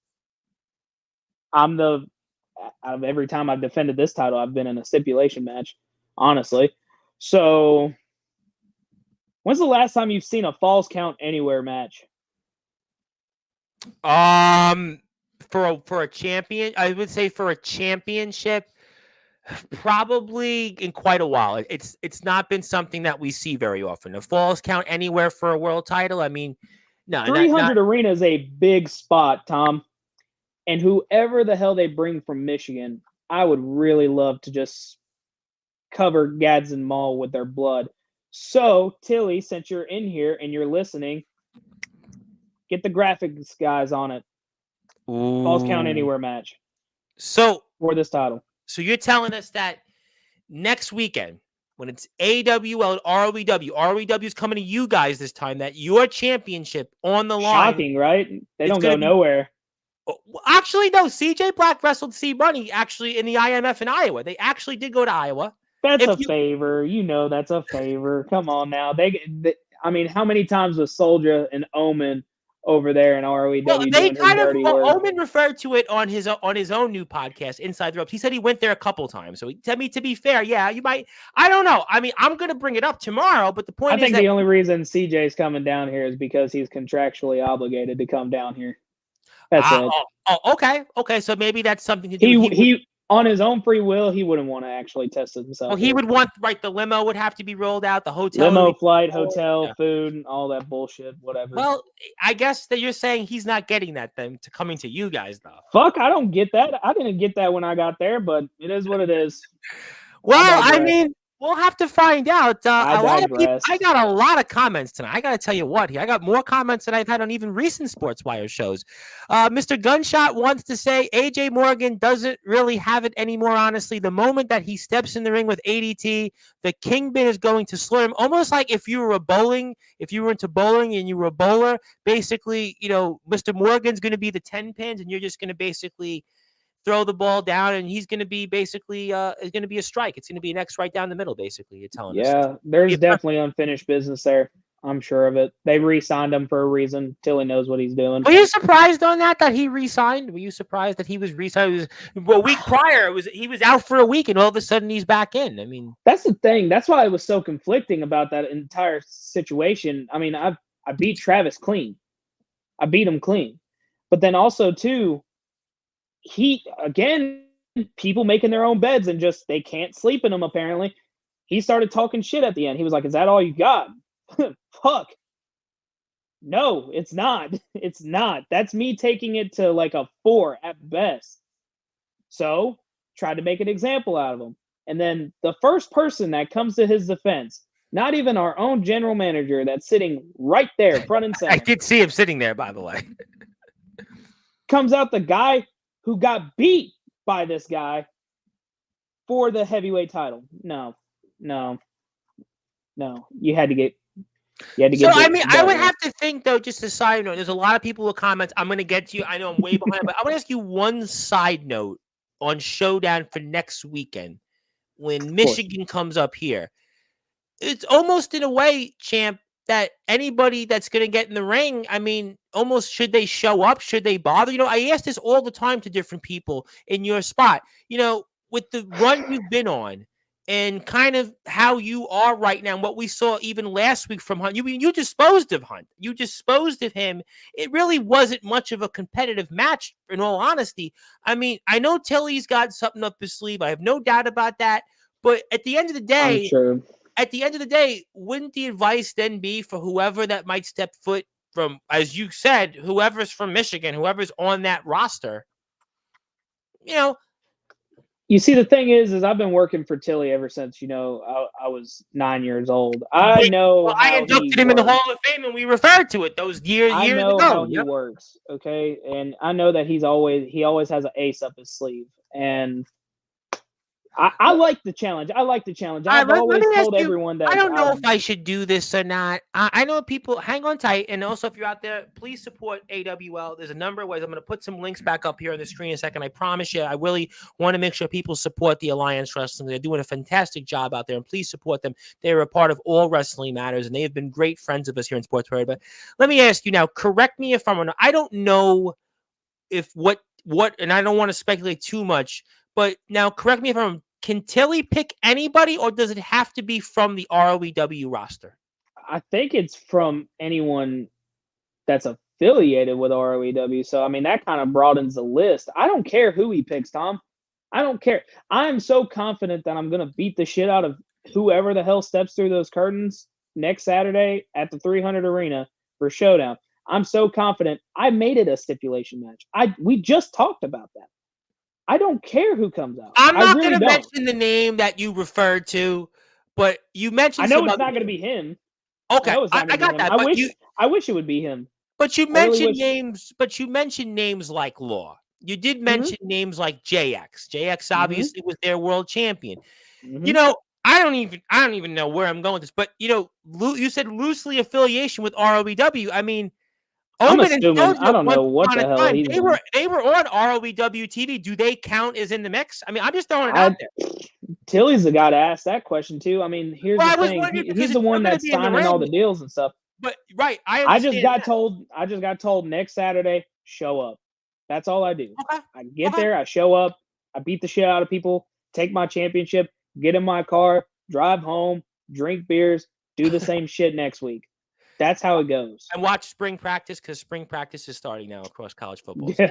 Out of every time I've defended this title, I've been in a stipulation match, honestly. So, when's the last time you've seen a Falls Count Anywhere match? For a champion, I would say for a championship, probably in quite a while. It's not been something that we see very often. A Falls Count Anywhere for a world title. I mean, no, 300 Arena is a big spot, Tom. And whoever the hell they bring from Michigan, I would really love to just cover Gadsden Mall with their blood. So, Tilly, since you're in here and you're listening, get the graphics guys on it. Falls Count Anywhere match. So for this title. So you're telling us that next weekend, when it's AWL and ROEW is coming to you guys this time, that your championship on the line. Shocking, right? They don't go nowhere. Actually, no. CJ Black wrestled C Money actually in the IMF in Iowa. They actually did go to Iowa. That's a favor. That's a favor. Come on now. I mean, how many times was Soldier and Omen over there in ROEW well, they doing his dirty work? Omen referred to it on his own new podcast, Inside the Ropes. He said he went there a couple times. So to be fair, yeah, you might. I don't know. I mean, I'm going to bring it up tomorrow, but the point is I think the only reason CJ's coming down here is because he's contractually obligated to come down here. That's it. Okay. So maybe that's something to do. He on his own free will, he wouldn't want to actually test it himself. Well, he would want, right, the limo would have to be rolled out, the hotel. Limo, flight, hotel, food, all that bullshit, whatever. Well, I guess that you're saying he's not getting that then to coming to you guys, though. Fuck, I don't get that. I didn't get that when I got there, but it is what it is. Well, I mean, we'll have to find out. I got a lot of comments tonight. I got to tell you what, here I got more comments than I've had on even recent Sportswire shows. Mr. Gunshot wants to say AJ Morgan doesn't really have it anymore, honestly. The moment that he steps in the ring with ADT, the Kingpin is going to slur him. Almost like if you were into bowling and you were a bowler, basically, Mr. Morgan's going to be the 10 pins and you're just going to basically throw the ball down, and he's going to be basically it's going to be a strike. It's going to be an X right down the middle, basically. You're telling us. Yeah, there's definitely unfinished business there. I'm sure of it. They re-signed him for a reason. Tilly knows what he's doing. Were you surprised on that he re-signed? Were you surprised that he was re-signed? A week prior, he was out for a week, and all of a sudden he's back in. I mean, that's the thing. That's why I was so conflicting about that entire situation. I mean, I beat Travis clean. I beat him clean. But then also, too, he, again, people making their own beds and just they can't sleep in them apparently. He started talking shit at the end. He was like, "Is that all you got?" Fuck. No, it's not. It's not. That's me taking it to like a 4 at best. So, tried to make an example out of him. And then the first person that comes to his defense, not even our own general manager that's sitting right there, front and I center, did see him sitting there, by the way. comes out the guy who got beat by this guy for the heavyweight title. No. You had to get So, I mean, I would better. have to think, though, just a side note, there's a lot of people with comments. I'm going to get to you. I know I'm way behind, but I want to ask you one side note on Showdown for next weekend when Michigan comes up here. It's almost in a way, champ, that anybody that's going to get in the ring, I mean, almost should they show up? Should they bother? You know, I ask this all the time to different people in your spot. You know, with the run you've been on and kind of how you are right now, and what we saw even last week from Hunt, you disposed of Hunt. You disposed of him. It really wasn't much of a competitive match, in all honesty. I mean, I know Tilly's got something up his sleeve. I have no doubt about that. But at the end of the day, I'm sure. At the end of the day, wouldn't the advice then be for whoever that might step foot from, as you said, whoever's from Michigan, whoever's on that roster, you know? You see, the thing is I've been working for Tilly ever since, I was 9 years old. I know Well, how I he inducted him in the works. Hall of Fame, and we referred to it those years I know ago. how he works, okay? And I know that he always has an ace up his sleeve. And I like the challenge. I've always told everyone that I don't know if I should do this or not. I know people, hang on tight. And also, if you're out there, please support AWL. There's a number of ways. I'm going to put some links back up here on the screen in a second. I promise you, I really want to make sure people support the Alliance Wrestling. They're doing a fantastic job out there, and please support them. They're a part of All Wrestling Matters, and they have been great friends of us here in Sportswire. But let me ask you now, correct me if I'm wrong. I don't know if what, and I don't want to speculate too much, but now correct me if I'm wrong. Can Tilly pick anybody, or does it have to be from the ROEW roster? I think it's from anyone that's affiliated with ROEW. So, I mean, that kind of broadens the list. I don't care who he picks, Tom. I don't care. I'm so confident that I'm going to beat the shit out of whoever the hell steps through those curtains next Saturday at the 300 Arena for Showdown. I'm so confident. I made it a stipulation match. We just talked about that. I don't care who comes out. I'm not really going to mention the name that you referred to, but you mentioned. I know it's not going to be him. Okay, I got that. I wish it would be him. But you mentioned names. But you mentioned names like Law. You did mention names like JX. JX obviously was their world champion. You know, I don't even know where I'm going with this. But you said loosely affiliation with ROEW. I mean, I'm assuming, I don't know what the hell he's doing. They were on ROEW TV. Do they count as in the mix? I mean, I'm just throwing it out there. Tilly's the guy to ask that question too. I mean, here's the thing. He's the one that's signing all the deals and stuff. But right, I just got told next Saturday, show up. That's all I do. Okay. I get there, I show up, I beat the shit out of people, take my championship, get in my car, drive home, drink beers, do the same shit next week. That's how it goes. And watch spring practice, because spring practice is starting now across college football. So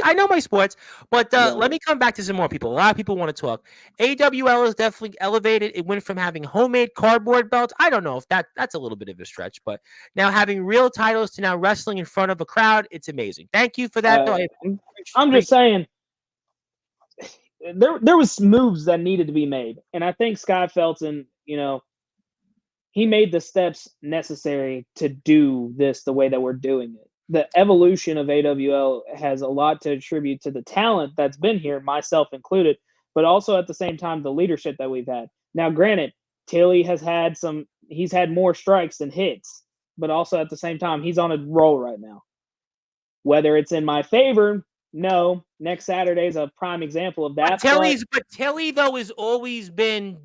I know my sports, but let me come back to some more people. A lot of people want to talk. AWL is definitely elevated. It went from having homemade cardboard belts. I don't know if that's a little bit of a stretch, but now having real titles to now wrestling in front of a crowd, it's amazing. Thank you for that. I'm just saying, there was moves that needed to be made, and I think Sky Felton, he made the steps necessary to do this the way that we're doing it. The evolution of AWL has a lot to attribute to the talent that's been here, myself included, but also at the same time, the leadership that we've had. Now, granted, Tilly he's had more strikes than hits, but also at the same time, he's on a roll right now. Whether it's in my favor, no. Next Saturday is a prime example of that. But Tilly, though, has always been,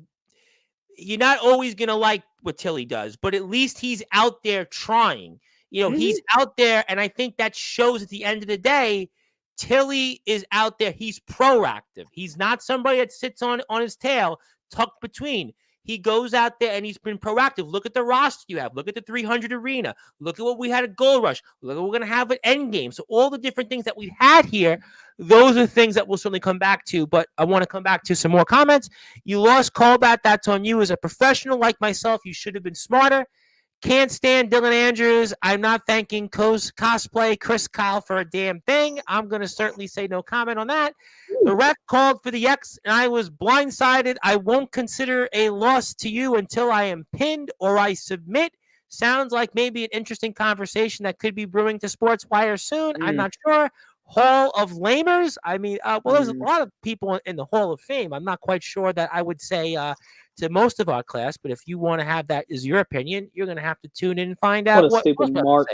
you're not always going to like what Tilly does, but at least he's out there trying. He's out there, and I think that shows at the end of the day, Tilly is out there. He's proactive. He's not somebody that sits on his tail, tucked between. He goes out there and he's been proactive. Look at the roster you have. Look at the 300 arena. Look at what we had at Gold Rush. Look at what we're going to have at Endgame. So all the different things that we've had here, those are things that we'll certainly come back to. But I want to come back to some more comments. You lost Callback. That's on you. As a professional like myself, you should have been smarter. Can't stand Dylan Andrews. I'm not thanking cosplay Chris Kyle for a damn thing. I'm going to certainly say no comment on that. The ref called for the X, and I was blindsided. I won't consider a loss to you until I am pinned or I submit. Sounds like maybe an interesting conversation that could be brewing to Sportswire soon. I'm not sure. Hall of Lamers. I mean, there's a lot of people in the Hall of Fame. I'm not quite sure that I would say to most of our class, but if you want to have that as your opinion, you're going to have to tune in and find out what a stupid mark.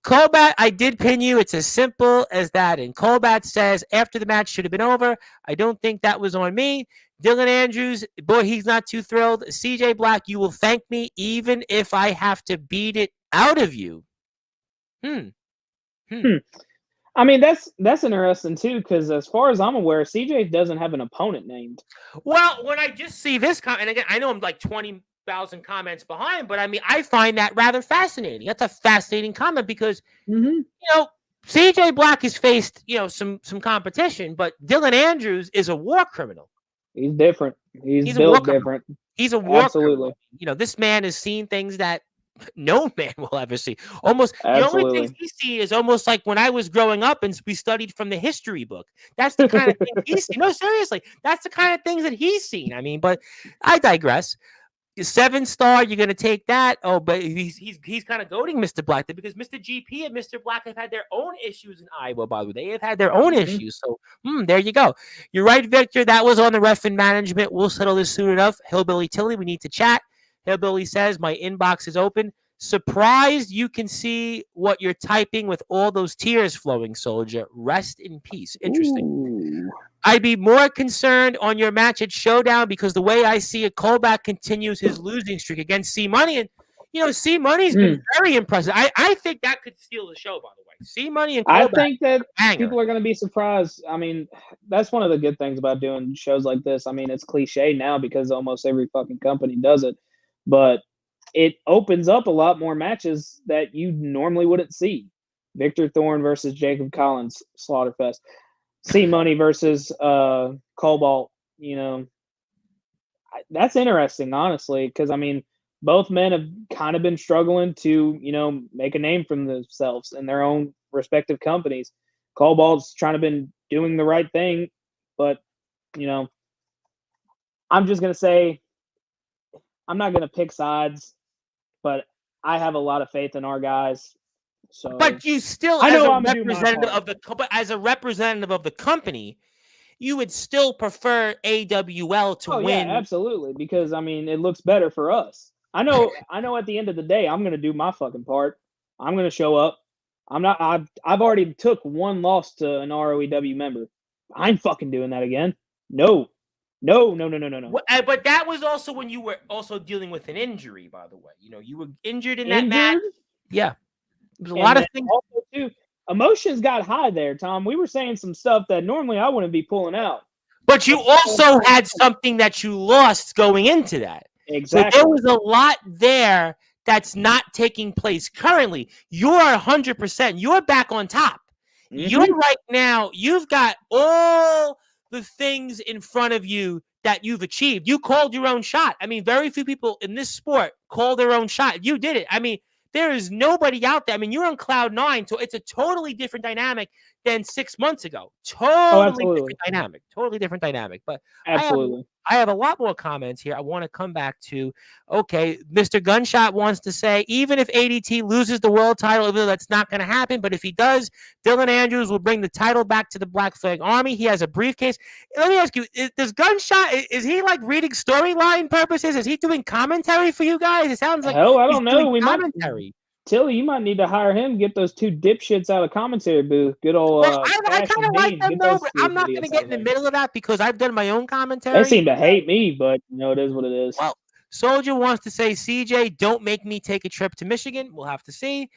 Colbat, I did pin you. It's as simple as that. And Colbat says, after the match should have been over. I don't think that was on me. Dylan Andrews, boy, he's not too thrilled. CJ Black, you will thank me even if I have to beat it out of you. I mean, that's interesting too, because as far as I'm aware, CJ doesn't have an opponent named. Well, when I just see this comment, and again, I know I'm like 20,000 comments behind, but I mean, I find that rather fascinating. That's a fascinating comment because, you know, CJ Black has faced, you know, some competition, but Dylan Andrews is a war criminal. He's different. He's built different. He's a war criminal. You know, this man has seen things that no man will ever see. Almost the only things he sees is almost like when I was growing up and we studied from the history book. That's the kind of thing he's seen. No, seriously, that's the kind of things that he's seen. I mean, but I digress. 7-star, you're gonna take that. Oh, but he's kind of goading Mr. Black there because Mr. GP and Mr. Black have had their own issues in Iowa, by the way. They have had their own issues. So there you go. You're right, Victor. That was on the ref and management. We'll settle this soon enough. Hillbilly Tilly, we need to chat. Hillbilly says, my inbox is open. Surprised you can see what you're typing with all those tears flowing, soldier. Rest in peace. Interesting. Ooh. I'd be more concerned on your match at Showdown because the way I see it, Callback continues his losing streak against C-Money. And, you know, C-Money's been very impressive. I think that could steal the show, by the way. C-Money and Callback. I think that people are going to be surprised. I mean, that's one of the good things about doing shows like this. I mean, it's cliche now because almost every fucking company does it. But it opens up a lot more matches that you normally wouldn't see. Victor Thorne versus Jacob Collins, Slaughterfest. C-Money versus Cobalt, you know. That's interesting, honestly, because, I mean, both men have kind of been struggling to, you know, make a name for themselves in their own respective companies. Cobalt's trying to been doing the right thing, but, you know, I'm just going to say I'm not going to pick sides, but I have a lot of faith in our guys. So, but you still, as a representative of the company, you would still prefer AWL to win. Yeah, absolutely, because I mean, it looks better for us. I know. At the end of the day, I'm going to do my fucking part. I'm going to show up. I've already took one loss to an ROEW member. I ain't fucking doing that again. No. But that was also when you were also dealing with an injury, by the way. You know, you were injured in that match. Yeah. There's a lot of things. Also, too, emotions got high there, Tom. We were saying some stuff that normally I wouldn't be pulling out. But you also had something that you lost going into that. Exactly. So there was a lot there that's not taking place currently. You're 100%. You're back on top. You're right now. You've got all the things in front of you that you've achieved. You called your own shot. I mean, very few people in this sport call their own shot. You did it. I mean, there is nobody out there. I mean, you're on cloud 9, so it's a totally different dynamic than 6 months ago. Totally different dynamic. But absolutely. I have a lot more comments here. I want to come back to, okay, Mr. Gunshot wants to say, even if ADT loses the world title, even though that's not going to happen, but if he does, Dylan Andrews will bring the title back to the Black Flag Army. He has a briefcase. Let me ask you, does Gunshot, is he like reading storyline purposes? Is he doing commentary for you guys? It sounds like I don't know. We commentary. Tilly, you might need to hire him, get those two dipshits out of commentary booth. Good old. I kind of like them though, but I'm not going to get in the middle of that because I've done my own commentary. They seem to hate me, but you know, it is what it is. Well, Soldier wants to say, CJ, don't make me take a trip to Michigan. We'll have to see.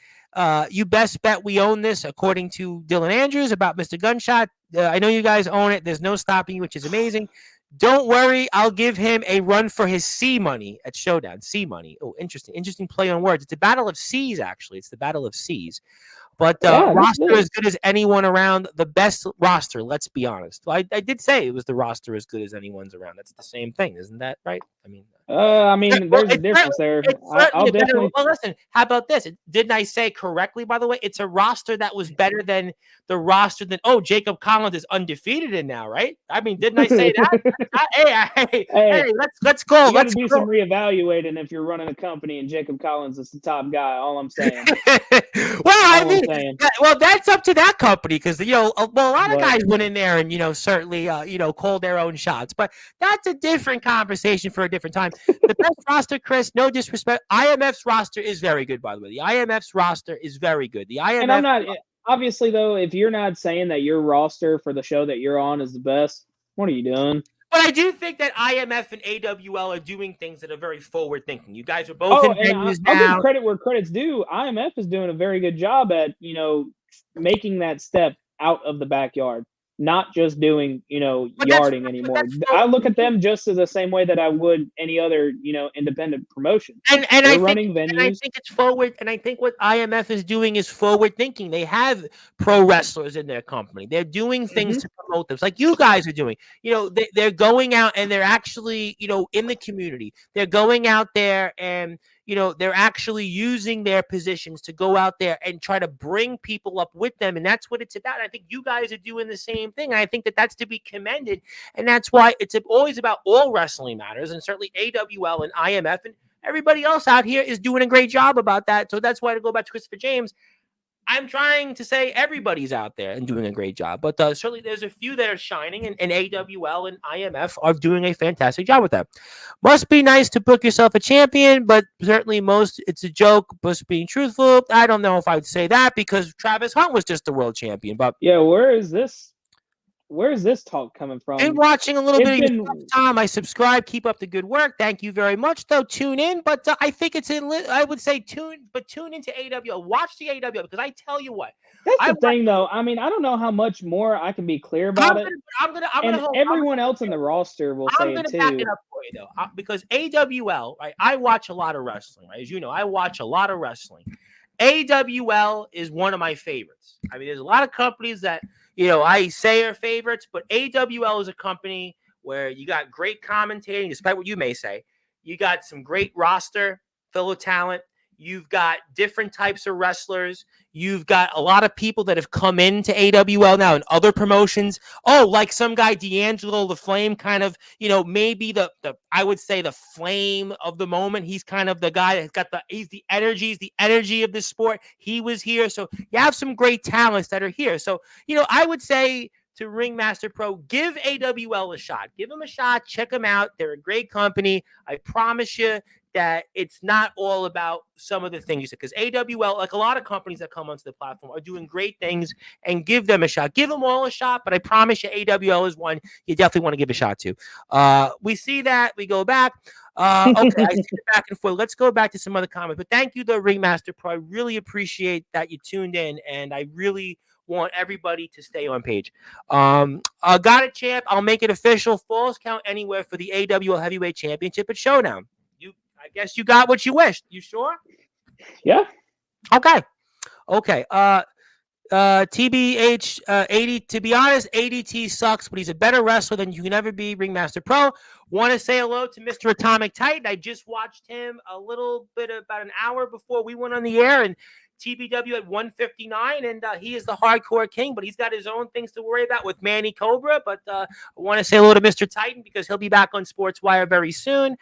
You best bet we own this, according to Dylan Andrews about Mr. Gunshot. I know you guys own it. There's no stopping you, which is amazing. Don't worry, I'll give him a run for his C money at Showdown. C money. Oh, interesting play on words. It's a battle of C's, actually. It's the battle of C's. But Yeah, roster as good as anyone around, the best roster, let's be honest. I did say it was the roster as good as anyone's around. That's the same thing, isn't that right? I mean, Well, there's a difference there. it's certainly I'll a better. definitely. Well, listen. How about this? Didn't I say correctly? By the way, it's a roster that was better than the roster that. Oh, Jacob Collins is undefeated in now, right? I mean, didn't I say that? Hey, let's go. You got to Let's do go. some reevaluating if you're running a company and Jacob Collins is the top guy. All I'm saying. I All mean, I'm saying. well, that's up to that company because a lot of But guys went in there and certainly called their own shots, but that's a different conversation for a different time. The best roster, Chris, no disrespect, IMF's roster is very good, by the way. The IMF's roster is very good. The and I'm IMF, not obviously though. If you're not saying that your roster for the show that you're on is the best, what are you doing? but I do think that IMF and AWL are doing things that are very forward thinking. You guys are both Oh, in and venues I'll give now. credit where credit's due. IMF is doing a very good job at making that step out of the backyard, not just doing But yarding anymore. that's I forward look at thinking. them just as the same way that I would any other independent promotion. And They're running I venues. think it's forward, and I think what IMF is doing is forward thinking. They have pro wrestlers in their company. They're doing things Hmm. to promote them, like you guys are doing. They're going out and they're actually in the community. They're going out there and they're actually using their positions to go out there and try to bring people up with them, and that's what it's about. I think you guys are doing the same thing. And I think that that's to be commended, and that's why it's always about all wrestling matters, and certainly AWL and IMF and everybody else out here is doing a great job about that. So that's why, to go back to Christopher James, I'm trying to say everybody's out there and doing a great job. But certainly there's a few that are shining, and AWL and IMF are doing a fantastic job with that. Must be nice to book yourself a champion, but certainly it's a joke, but being truthful, I don't know if I would say that because Travis Hunt was just the world champion. But Yeah, where is this? Where is this talk coming been from? watching a little It's bit of your stuff, been Tom. I subscribe. Keep up the good work. Thank you very much. Though tune in, but I think I would say tune into AWL. Watch the AWL because I tell you what, that's I the watch. thing though. I mean, I don't know how much more I can be clear I'm about gonna it. I'm gonna And hold. everyone else on the roster will I'm say it gonna back it too. up for you though, because AWL. Right, I watch a lot of wrestling. Right, as you know, I watch a lot of wrestling. AWL is one of my favorites. I mean, there's a lot of companies that I say are favorites, but AWL is a company where you got great commentating, despite what you may say. You got some great roster, full of talent. You've got different types of wrestlers. You've got a lot of people that have come into AWL now in other promotions. Oh, like some guy, D'Angelo the Flame, kind of, maybe the I would say the flame of the moment. He's kind of the guy that's got he's the energy of the sport. He was here. So you have some great talents that are here. So, I would say to Ringmaster Pro, give AWL a shot. Give them a shot. Check them out. They're a great company. I promise you that it's not all about some of the things you said, because AWL, like a lot of companies that come onto the platform, are doing great things, and give them a shot. Give them all a shot, but I promise you AWL is one you definitely want to give a shot to. We see that. We go back. Okay, I see the back and forth. Let's go back to some other comments. But thank you, the Ringmaster Pro. I really appreciate that you tuned in, and I really want everybody to stay on page. Got it, champ. I'll make it official. Falls count anywhere for the AWL Heavyweight Championship at Showdown. I guess you got what you wished. You sure? Yeah. Okay. TBH 80. To be honest, ADT sucks, but he's a better wrestler than you can ever be. Ringmaster Pro. Want to say hello to Mr. Atomic Titan. I just watched him a little bit, about an hour before we went on the air, and TBW at 159, and he is the hardcore king, but he's got his own things to worry about with Manny Cobra. But I want to say hello to Mr. Titan because he'll be back on Sportswire very soon.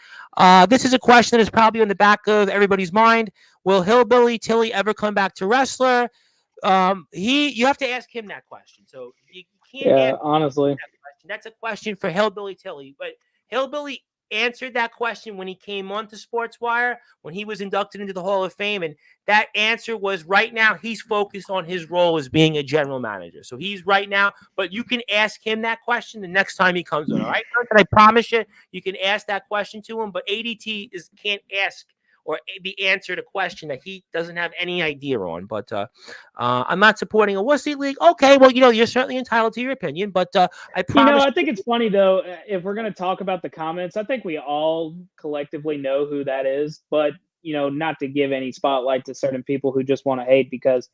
This is a question that is probably on the back of everybody's mind. Will Hillbilly Tilly ever come back to wrestler? You have to ask him that question. So you can't ask honestly. that question. That's a question for Hillbilly Tilly. But Hillbilly answered that question when he came on to Sportswire, when he was inducted into the Hall of Fame, and that answer was right now he's focused on his role as being a general manager. So he's right now, but you can ask him that question the next time he comes on. All right, I promise you, you can ask that question to him. But ADT can't ask or be answered a question that he doesn't have any idea on. But I'm not supporting a wussy league. Okay, well, you're certainly entitled to your opinion, but I promise. I think it's funny though. If we're gonna talk about the comments, I think we all collectively know who that is. But not to give any spotlight to certain people who just want to hate because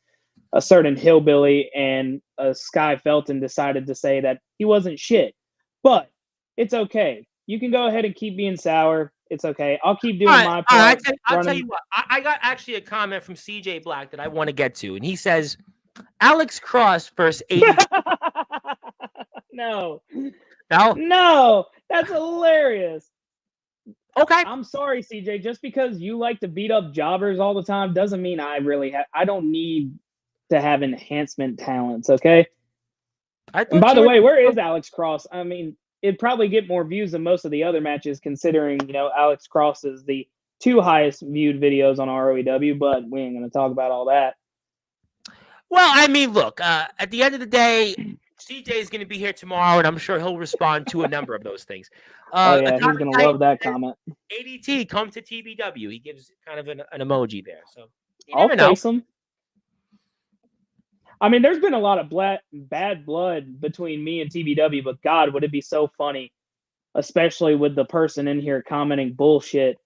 a certain hillbilly and a Sky Felton decided to say that he wasn't shit. But it's okay. You can go ahead and keep being sour. It's okay. I'll keep doing my part. I'll tell you what. I got actually a comment from CJ Black that I want to get to, and he says, Alex Cross versus ADT. No. No? No. That's hilarious. Okay. I'm sorry, CJ. Just because you like to beat up jobbers all the time doesn't mean I don't need to have enhancement talents, okay? And by the way, where is Alex Cross? I mean, it'd probably get more views than most of the other matches, considering, Alex Cross is the 2 highest viewed videos on ROEW, but we ain't going to talk about all that. Well, I mean, look, at the end of the day, CJ is going to be here tomorrow, and I'm sure he'll respond to a number of those things. He's going to love that comment. ADT, come to TBW. He gives kind of an emoji there. So I'll face him. I mean, there's been a lot of bad blood between me and TBW, but God, would it be so funny, especially with the person in here commenting bullshit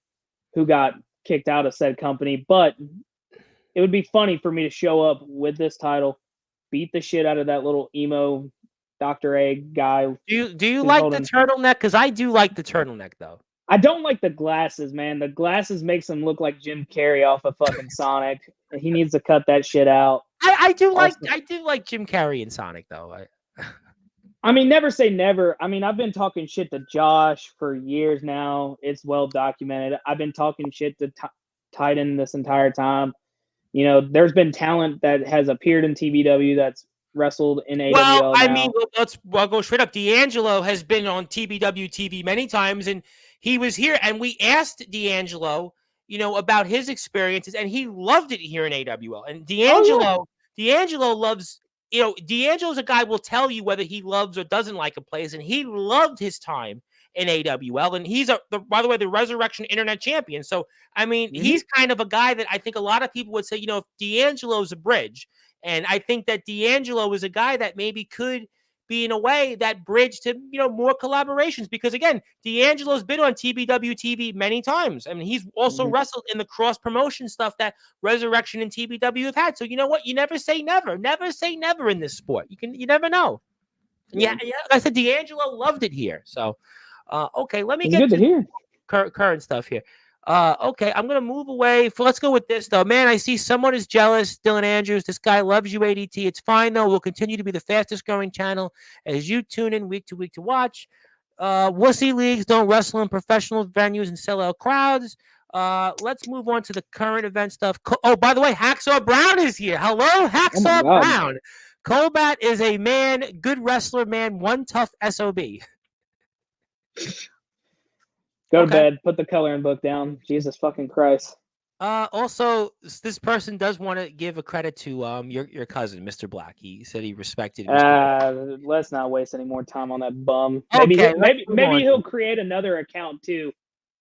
who got kicked out of said company. But it would be funny for me to show up with this title, beat the shit out of that little emo Dr. A guy. Do you like the turtleneck? Because I do like the turtleneck, though. I don't like the glasses, man. The glasses makes him look like Jim Carrey off of fucking Sonic. He needs to cut that shit out. I do like Jim Carrey and Sonic, though. I mean, never say never. I mean, I've been talking shit to Josh for years now. It's well documented. I've been talking shit to Titan this entire time. There's been talent that has appeared in TBW that's wrestled in AWL. Well, I mean, I'll go straight up. D'Angelo has been on TBW TV many times, and he was here, and we asked D'Angelo, about his experiences, and he loved it here in AWL. And D'Angelo loves, D'Angelo's a guy will tell you whether he loves or doesn't like a place, and he loved his time in AWL, and he's by the way, the Resurrection Internet Champion. So, I mean, he's kind of a guy that I think a lot of people would say, if D'Angelo's a bridge, and I think that D'Angelo is a guy that maybe could be, in a way, that bridge to, more collaborations. Because, again, D'Angelo's been on TBW TV many times. I mean, he's also wrestled in the cross-promotion stuff that Resurrection and TBW have had. So, you know what? You never say never. Never say never in this sport. You never know. Yeah, like I said, D'Angelo loved it here. So, okay, let me get to current stuff here. Okay, I'm going to move away. Let's go with this, though. Man, I see someone is jealous. Dylan Andrews, this guy loves you, ADT. It's fine, though. We'll continue to be the fastest growing channel as you tune in week to week to watch. Wussy leagues don't wrestle in professional venues and sell out crowds. Let's move on to the current event stuff. Oh, by the way, Hacksaw Brown is here. Hello, Hacksaw Brown. Colbat is a man, good wrestler, man, one tough SOB. Go to bed. Put the coloring book down. Jesus fucking Christ. Also, this person does want to give a credit to your cousin, Mr. Black. He said he respected. Let's not waste any more time on that bum. Maybe he'll create another account too,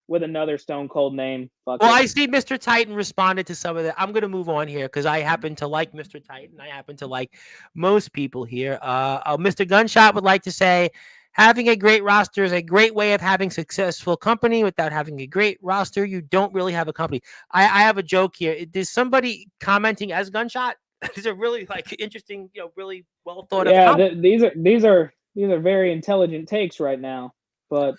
with another Stone Cold name. I see Mr. Titan responded to some of that. I'm going to move on here because I happen to like Mr. Titan. I happen to like most people here. Mr. Gunshot would like to say, having a great roster is a great way of having successful company. Without having a great roster, you don't really have a company. I have a joke here. There's somebody commenting as Gunshot. These are really interesting, really well thought of. Yeah, these are very intelligent takes right now, but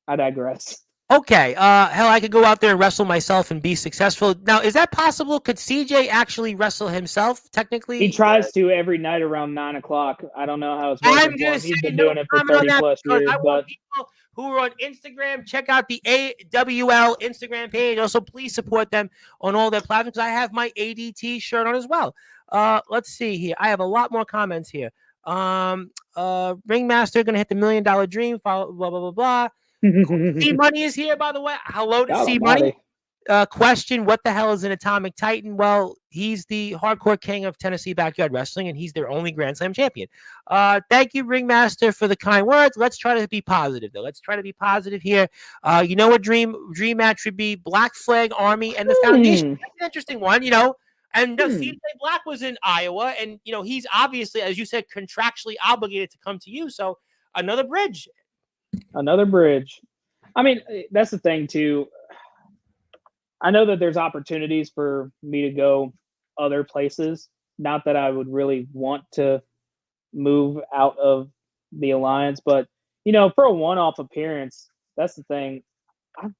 I digress. Okay, hell, I could go out there and wrestle myself and be successful. Now, is that possible? Could CJ actually wrestle himself, technically? He tries to every night around 9 o'clock. I don't know how it's working for him. He's been doing it for 30-plus years. I want people who are on Instagram, check out the AWL Instagram page. Also, please support them on all their platforms. I have my ADT shirt on as well. Let's see here. I have a lot more comments here. Ringmaster going to hit the $1 million dream. Follow, blah, blah, blah, blah. C Money is here, by the way. Hello to C Money. question, what the hell is an Atomic Titan? Well, he's the hardcore king of Tennessee backyard wrestling, and he's their only Grand Slam champion. Thank you, Ringmaster, for the kind words. Let's try to be positive, though. Let's try to be positive here. You know what dream match would be? Black Flag Army and the Foundation. Hmm. That's an interesting one, you know. And Hmm. CJ Black was in Iowa, and you know he's obviously, as you said, contractually obligated to come to you. So another bridge. Another bridge. I mean, that's the thing too. I know that there's opportunities for me to go other places. Not that I would really want to move out of the alliance, but for a one-off appearance, that's the thing. I'm,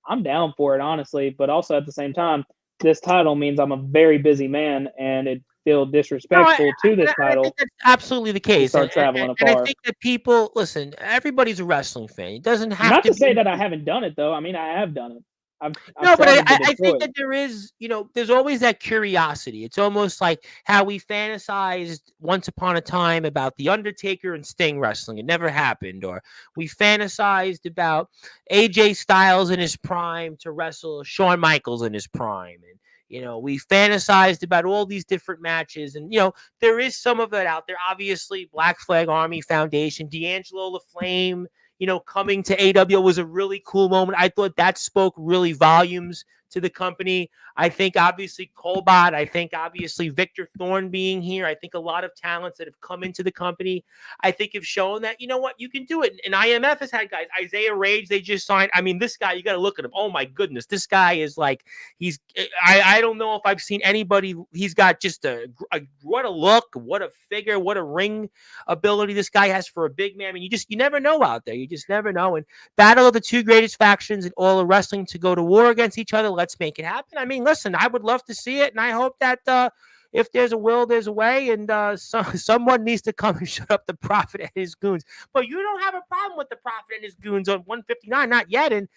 I'm down for it, honestly. But also at the same time, this title means I'm a very busy man, and it feels No, disrespectful to this I think title that's absolutely the to case, start traveling and I afar. think that people listen. Everybody's a wrestling fan. It doesn't have Not to to say be. that I haven't done it though. I mean, I have done it. I've No, but traveled to I think Detroit. that there is, you know, there's always that curiosity. It's almost like how we fantasized once upon a time about the Undertaker and Sting wrestling. It never happened. Or we fantasized about AJ Styles in his prime to wrestle Shawn Michaels in his prime. And, you know, we fantasized about all these different matches. And, you know, there is some of that out there. Obviously, Black Flag Army Foundation, D'Angelo the Flame, you know, coming to AW was a really cool moment. I thought that spoke really volumes to the company. I think obviously Colbot, I think obviously Victor Thorne being here, I think a lot of talents that have come into the company, I think have shown that, you know what, you can do it. And IMF has had guys, Isaiah Rage, they just signed. I mean, this guy, you got to look at him. Oh my goodness. This guy is like, I don't know if I've seen anybody, he's got just what a look, what a figure, what a ring ability this guy has for a big man. I mean, you never know out there. You just never know. And battle of the two greatest factions in all of wrestling to go to war against each other. Let's make it happen. I mean, listen, I would love to see it, and I hope that if there's a will, there's a way, and someone needs to come and shut up the Prophet and his goons. But you don't have a problem with the Prophet and his goons on 159, not yet. And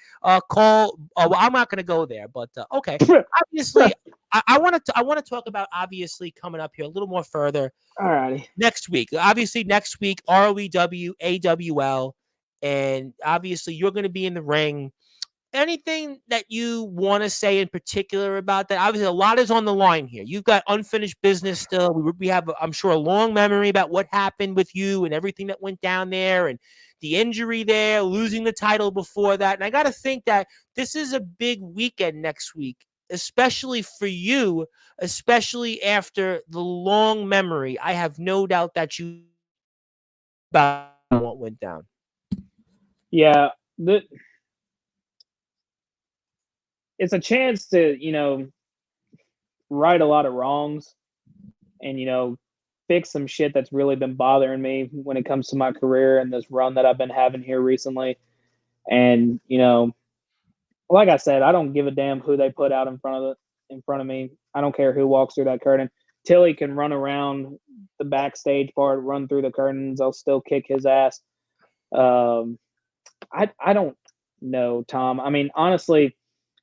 call. Well, I'm not going to go there, but okay. Obviously, I want to talk about obviously coming up here a little more further Alrighty. next week. Obviously, next week, ROEW, AWL, and obviously you're going to be in the ring. Anything that you want to say in particular about that? Obviously, a lot is on the line here. You've got unfinished business still. We have, I'm sure, a long memory about what happened with you and everything that went down there and the injury there, losing the title before that. And I got to think that this is a big weekend next week, especially for you, especially after the long memory. I have no doubt that you about what went down. Yeah, it's a chance to right a lot of wrongs and fix some shit that's really been bothering me when it comes to my career and this run that I've been having here recently. And like I said, I don't give a damn who they put out in front of me. I don't care who walks through that curtain. Tilly can run around the backstage part, run through the curtains. I'll still kick his ass. I don't know, Tom. I mean, honestly,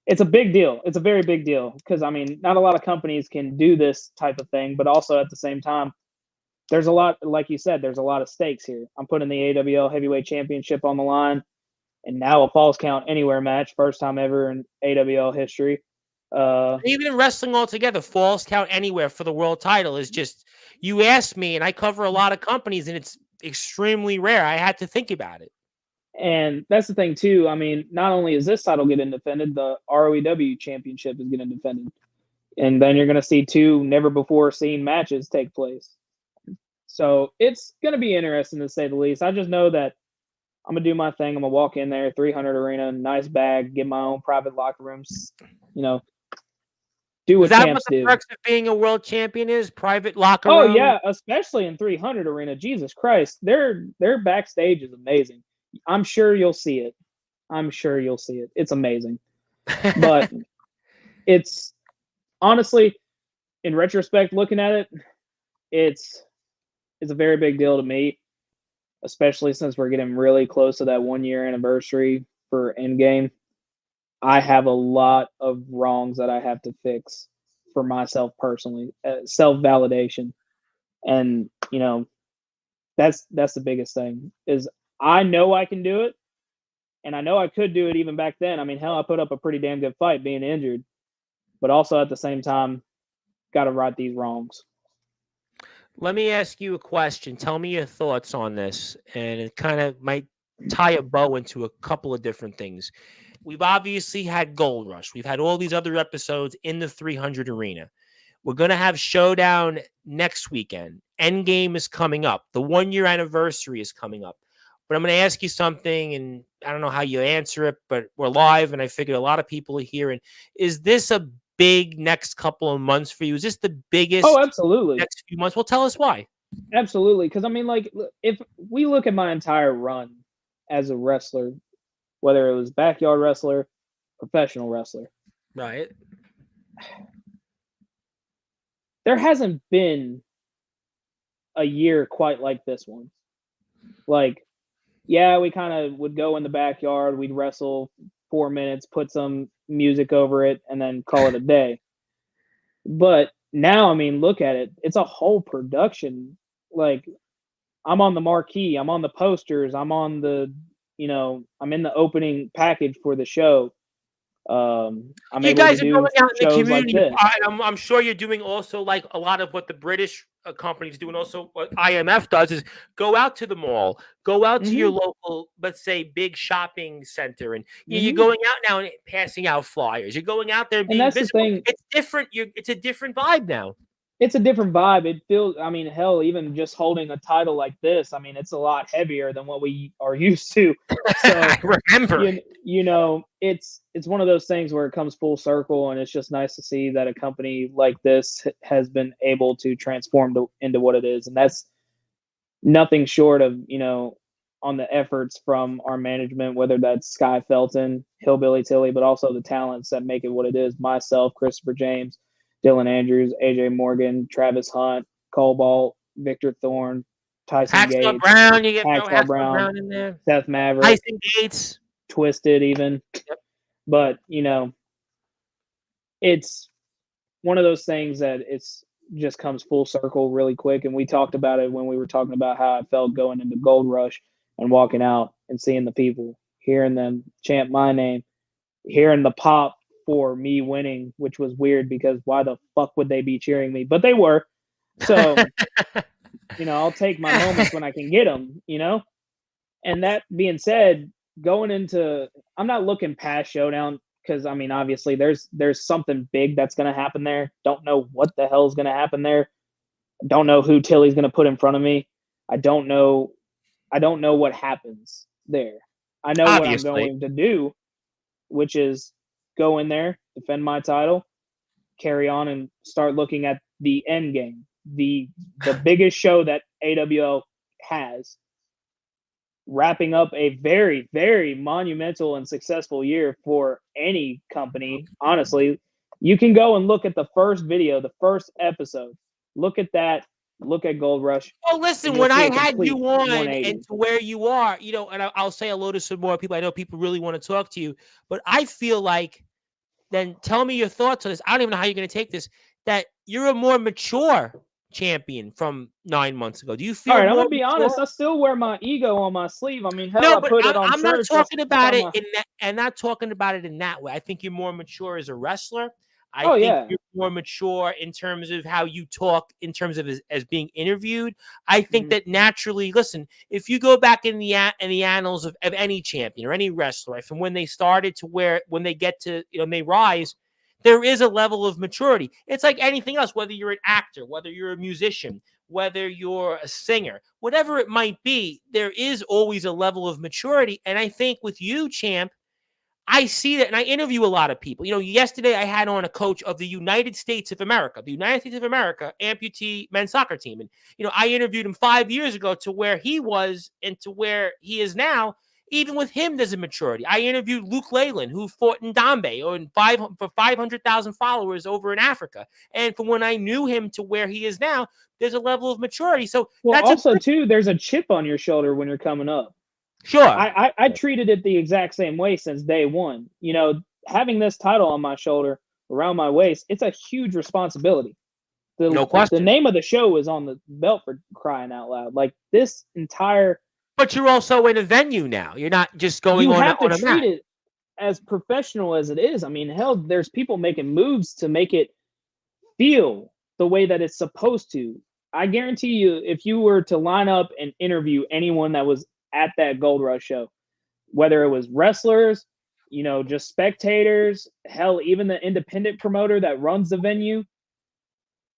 it's a big deal. It's a very big deal because I mean, not a lot of companies can do this type of thing, but also at the same time, there's a lot, like you said, there's a lot of stakes here. I'm putting the AWL Heavyweight Championship on the line, and now a Falls Count Anywhere match, first time ever in AWL history. Even in wrestling altogether, falls count anywhere for the world title is just, you asked me, and I cover a lot of companies, and it's extremely rare. I had to think about it. And that's the thing too. I mean, not only is this title getting defended, the ROEW Championship is getting defended, and then you're going to see two never before seen matches take place. So it's going to be interesting to say the least. I just know that I'm gonna do my thing. I'm gonna walk in there, 300 arena, nice bag, get my own private locker rooms. Do Is what that what champs the do. perks of being a world champion is? Private locker Oh room? yeah, especially in 300 arena. Jesus Christ, their backstage is amazing. I'm sure you'll see it. I'm sure you'll see it. It's amazing. But it's honestly, in retrospect, looking at it, it's a very big deal to me, especially since we're getting really close to that 1 year anniversary for Endgame. I have a lot of wrongs that I have to fix for myself personally, self validation, and that's the biggest thing. Is I know I can do it, And I know I could do it even back then. I mean, hell, I put up a pretty damn good fight being injured, but also at the same time, got to right these wrongs. Let me ask you a question. Tell me your thoughts on this, and it kind of might tie a bow into a couple of different things. We've obviously had Gold Rush. We've had all these other episodes in the 300 arena. We're going to have Showdown next weekend. Endgame is coming up. The 1-year anniversary is coming up. But I'm going to ask you something, and I don't know how you answer it, but we're live, and I figure a lot of people are here. And is this a big next couple of months for you? Is this the biggest Oh, absolutely. next few months? Well, tell us why. Absolutely. Because, I mean, like, if we look at my entire run as a wrestler, whether it was backyard wrestler, professional wrestler, Right. there hasn't been a year quite like this one. Like, yeah, we kind of would go in the backyard, we'd wrestle 4 minutes, put some music over it, and then call it a day. But now, I mean, look at it. It's a whole production. Like, I'm on the marquee, I'm on the posters, I'm on the, I'm in the opening package for the show. I'm You able to guys are do going out in the shows like community. this. I'm sure you're doing also like a lot of what the British companies do, and also what IMF does is go out to the mall, go out to your local, let's say, big shopping center, and you're going out now and passing out flyers. You're going out there and And being that's the visible. thing. It's different. It's a different vibe now. It's a different vibe. It feels, I mean, hell, even just holding a title like this, I mean, it's a lot heavier than what we are used to. So I remember. It's one of those things where it comes full circle, and it's just nice to see that a company like this has been able to transform into what it is. And that's nothing short of, on the efforts from our management, whether that's Sky Felton, Hillbilly Tilly, but also the talents that make it what it is. Myself, Christopher James, Dylan Andrews, AJ Morgan, Travis Hunt, Cobalt, Victor Thorne, Tyson Hacksaw Gates, Brown, you get throw Hacksaw Hacksaw Brown, Brown in there. Seth Maverick, Tyson Gates. Twisted even. Yep. But, it's one of those things that it's just comes full circle really quick. And we talked about it when we were talking about how I felt going into Gold Rush and walking out and seeing the people, hearing them chant my name, hearing the pop for me winning, which was weird because why the fuck would they be cheering me? But they were. So, I'll take my moments when I can get them, And that being said, going into, I'm not looking past Showdown because, I mean, obviously there's something big that's going to happen there. Don't know what the hell is going to happen there. Don't know who Tilly's going to put in front of me. I don't know what happens there. I know Obviously. what I'm going to do, which is go in there, defend my title, carry on, and start looking at the end game, the biggest show that AWL has, wrapping up a very, very monumental and successful year for any company. Honestly, you can go and look at the first video, the first episode. Look at that. Look at Gold Rush. Well, listen, when I had you on and to where you are, and I'll say hello to some more people. I know people really want to talk to you, but I feel like, then tell me your thoughts on this. I don't even know how you're going to take this, that you're a more mature champion from 9 months ago. Do you feel all right? more I'm going to be mature? honest. I still wear my ego on my sleeve. I mean, hell, No, I but put it on I'm not shirts. talking about it in that, and not talking about it in that way. I think you're more mature as a wrestler. I think you're more mature in terms of how you talk, in terms of as being interviewed. I think that naturally, listen, if you go back in the annals of any champion or any wrestler, right, from when they started to when they get to, they rise, there is a level of maturity. It's like anything else, whether you're an actor, whether you're a musician, whether you're a singer, whatever it might be, there is always a level of maturity. And I think with you, champ, I see that, and I interview a lot of people. Yesterday I had on a coach of the United States of America amputee men's soccer team. And, I interviewed him 5 years ago to where he was and to where he is now. Even with him, there's a maturity. I interviewed Luke Leyland, who fought in Dambe for 500,000 followers over in Africa. And from when I knew him to where he is now, there's a level of maturity. So too, there's a chip on your shoulder when you're coming up. Sure. I treated it the exact same way since day one. Having this title on my shoulder, around my waist, it's a huge responsibility. No question. The name of the show is on the belt, for crying out loud. Like, this entire But you're also in a venue now. You're not just going You on have to on a treat mat. it as professional as it is. I mean, hell, there's people making moves to make it feel the way that it's supposed to. I guarantee you, if you were to line up and interview anyone that was at that Gold Rush show, whether it was wrestlers, just spectators, hell, even the independent promoter that runs the venue,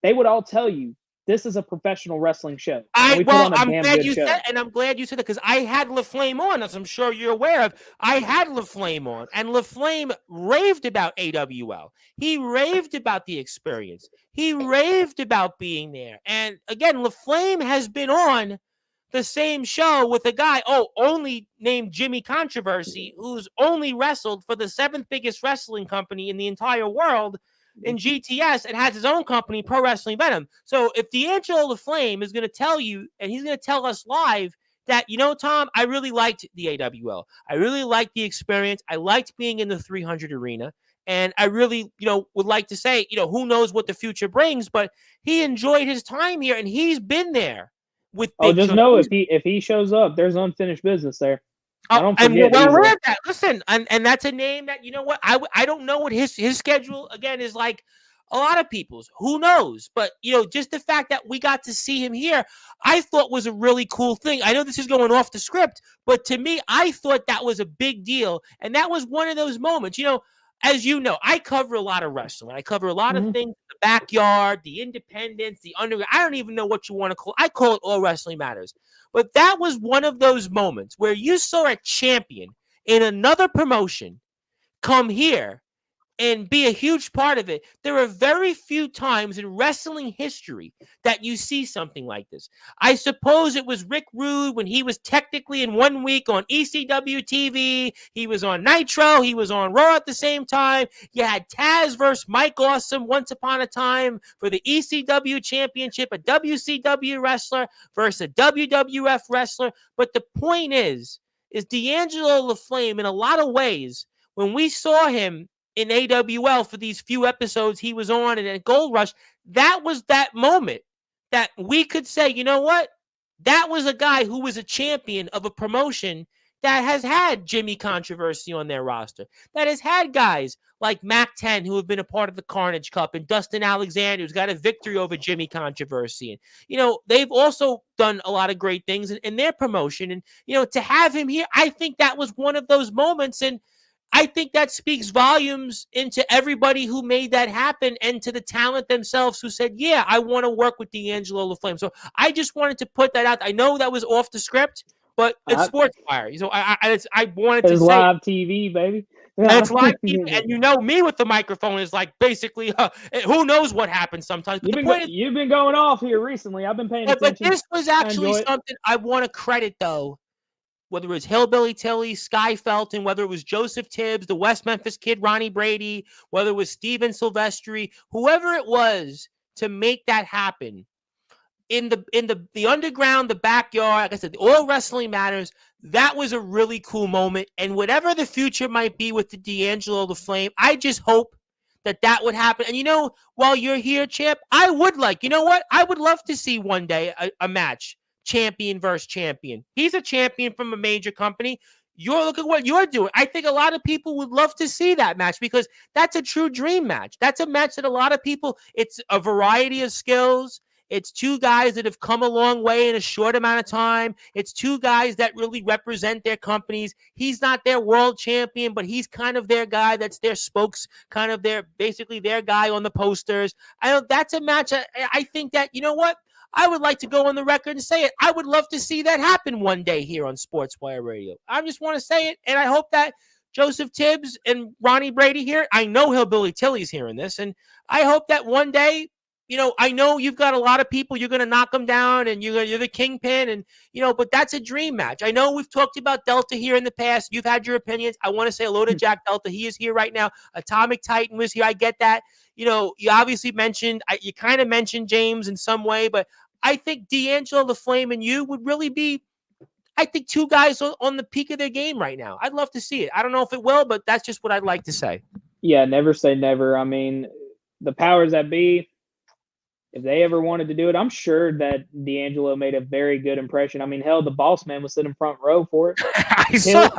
they would all tell you this is a professional wrestling show and we put on a I'm damn glad good you said, show. and I'm glad you said that because I had LaFlame on, as I'm sure you're aware of. I had LaFlame on, and LaFlame raved about AWL. He raved about the experience. He raved about being there. And again, LaFlame has been on the same show with a guy, only named Jimmy Controversy, who's only wrestled for the seventh biggest wrestling company in the entire world in GTS and has his own company, Pro Wrestling Venom. So if D'Angelo the Flame is going to tell you, and he's going to tell us live that, Tom, I really liked the AWL. I really liked the experience. I liked being in the 300 arena. And I really, would like to say, who knows what the future brings, but he enjoyed his time here and he's been there with Oh, Big just Show. know if he shows up, there's unfinished business there. I Oh, don't and we're forget well aware easily. of that. Listen, and that's a name that, I don't know what his schedule again is like. A lot of people's, who knows? But just the fact that we got to see him here, I thought was a really cool thing. I know this is going off the script, but to me, I thought that was a big deal, and that was one of those moments. As you know, I cover a lot of wrestling. I cover a lot of Mm-hmm. things: the backyard, the independents, the underground. I don't even know what you want to call. I call it All Wrestling Matters. But that was one of those moments where you saw a champion in another promotion come here and be a huge part of it. There are very few times in wrestling history that you see something like this. I suppose it was Rick Rude when he was technically in 1 week on ECW TV. He was on Nitro. He was on Raw at the same time. You had Taz versus Mike Awesome once upon a time for the ECW championship, a WCW wrestler versus a WWF wrestler. But the point is D'Angelo LaFlame, in a lot of ways, when we saw him in AWL for these few episodes he was on and at Gold Rush, that was that moment that we could say, you know what? That was a guy who was a champion of a promotion that has had Jimmy Controversy on their roster, that has had guys like Mac 10 who have been a part of the Carnage Cup, and Dustin Alexander who's got a victory over Jimmy Controversy. And, they've also done a lot of great things in their promotion. And, to have him here, I think that was one of those moments. And I think that speaks volumes into everybody who made that happen and to the talent themselves who said, yeah, I want to work with D'Angelo LaFlame. So I just wanted to put that out. I know that was off the script, but it's Sportswire. So I wanted to It's say, live TV, baby. and it's live TV, and me with the microphone is like basically, who knows what happens sometimes. But the point is, you've been going off here recently. I've been paying but attention. this was I actually enjoy it. something I want to credit, though, whether it was Hillbilly Tilly, Sky Felton, whether it was Joseph Tibbs, the West Memphis Kid, Ronnie Brady, whether it was Steven Silvestri, whoever it was to make that happen in the underground, the backyard, like I said, all wrestling matters. That was a really cool moment. And whatever the future might be with the D'Angelo the Flame, I just hope that would happen. And while you're here, champ, I would I would love to see one day a match, champion versus champion. He's a champion from a major company. Look at what you're doing. I think a lot of people would love to see that match because that's a true dream match. That's a match that a lot of people, it's a variety of skills. It's two guys that have come a long way in a short amount of time. It's two guys that really represent their companies. He's not their world champion, but he's kind of their guy. That's their spokes, kind of basically their guy on the posters. I know that's a match. I think that, what? I would like to go on the record and say it. I would love to see that happen one day here on Sportswire Radio. I just want to say it, and I hope that Joseph Tibbs and Ronnie Brady here, I know Hillbilly Tilly's hearing this, and I hope that one day, I know you've got a lot of people, you're going to knock them down, and you're the Kingpin, and, but that's a dream match. I know we've talked about Delta here in the past. You've had your opinions. I want to say hello to Jack Delta. He is here right now. Atomic Titan was here. I get that. You obviously you kind of mentioned James in some way, but I think D'Angelo the Flame and you would really be, I think, two guys on the peak of their game right now. I'd love to see it. I don't know if it will, but that's just what I'd like to say. Yeah, never say never. I mean, the powers that be, if they ever wanted to do it, I'm sure that D'Angelo made a very good impression. I mean, hell, the boss man was sitting front row for it. I saw.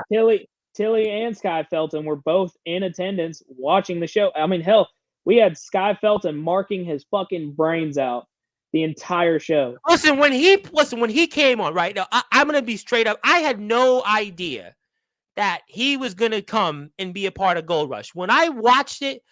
Tilly and Sky Felton were both in attendance watching the show. I mean, hell, we had Sky Felton marking his fucking brains out the entire show. Listen, when he came on, right now, I'm gonna be straight up. I had no idea that he was gonna come and be a part of Gold Rush. When I watched it,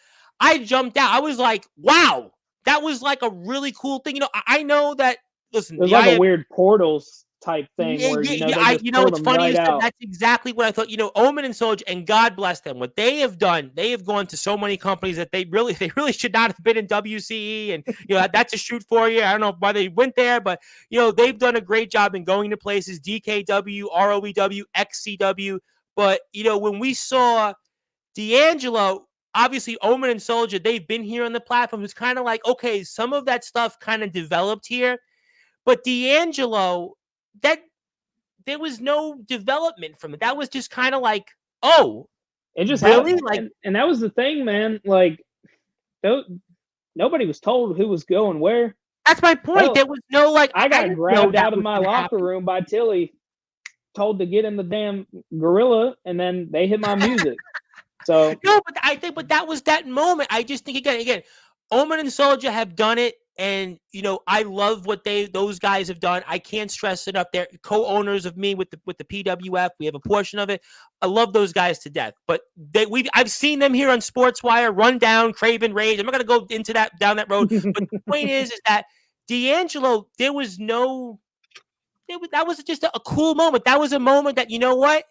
I jumped out. I was like, "Wow, that was like a really cool thing." I know that. Listen, it was like a weird portals type thing where they just it's funny right out. That's exactly what I thought. Omen and Soulja, and God bless them, what they have done. They have gone to so many companies that they really should not have been in WCE, and that's a shoot for you. I don't know why they went there, but they've done a great job in going to places. DKW, ROEW, XCW, but when we saw D'Angelo, obviously Omen and Soulja, they've been here on the platform. It's kind of like, okay, some of that stuff kind of developed here, but D'Angelo, that there was no development from it. That was just kind of like, oh, it just really happened. like, and that was the thing, man. Like, nobody was told who was going where. That's my point. Hell, there was no like. I got grabbed out of my locker room by Tilly, told to get in the damn gorilla, and then they hit my music. So no, but I think, that was that moment. I just think again, Omen and Soulja have done it. And I love what those guys have done. I can't stress it up. They're co-owners of me with the PWF. We have a portion of it. I love those guys to death. But I've seen them here on Sportswire, run down, Craven Rage. I'm not gonna go into down that road. But the point is that D'Angelo, that was just a cool moment. That was a moment that, what?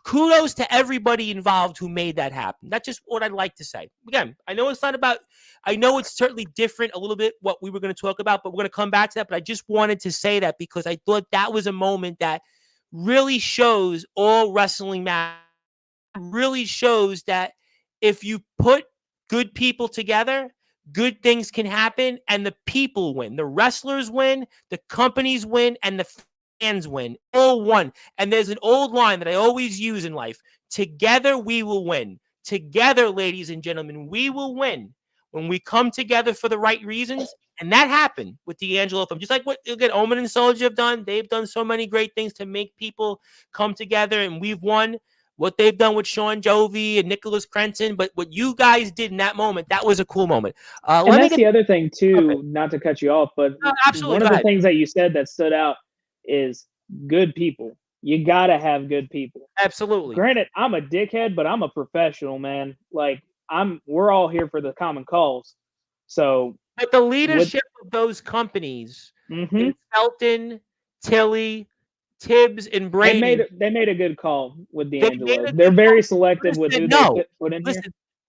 Kudos to everybody involved who made that happen. That's just what I'd like to say. Again, I know it's certainly different a little bit what we were going to talk about, but we're going to come back to that. But I just wanted to say that because I thought that was a moment that really shows all wrestling matters. Really shows that if you put good people together, good things can happen, and the people win. The wrestlers win, the companies win, and the fans win. All one. And there's an old line that I always use in life. Together we will win. Together, ladies and gentlemen, we will win when we come together for the right reasons. And that happened with D'Angelo. Just like what Omen and Soulja have done. They've done so many great things to make people come together, and we've won. What they've done with Sean Jovi and Nicholas Crenson, but what you guys did in that moment, that was a cool moment. And that's the other thing too, not to cut you off, but one of the things that you said that stood out is good people. You gotta have good people. Absolutely. Granted, I'm a dickhead, but I'm a professional, man. Like we're all here for the common cause. So, but the leadership of those companies, Felton, Tilly, Tibbs, and Brady, they made a good call with D'Angelo. They're very selective with who they put in here.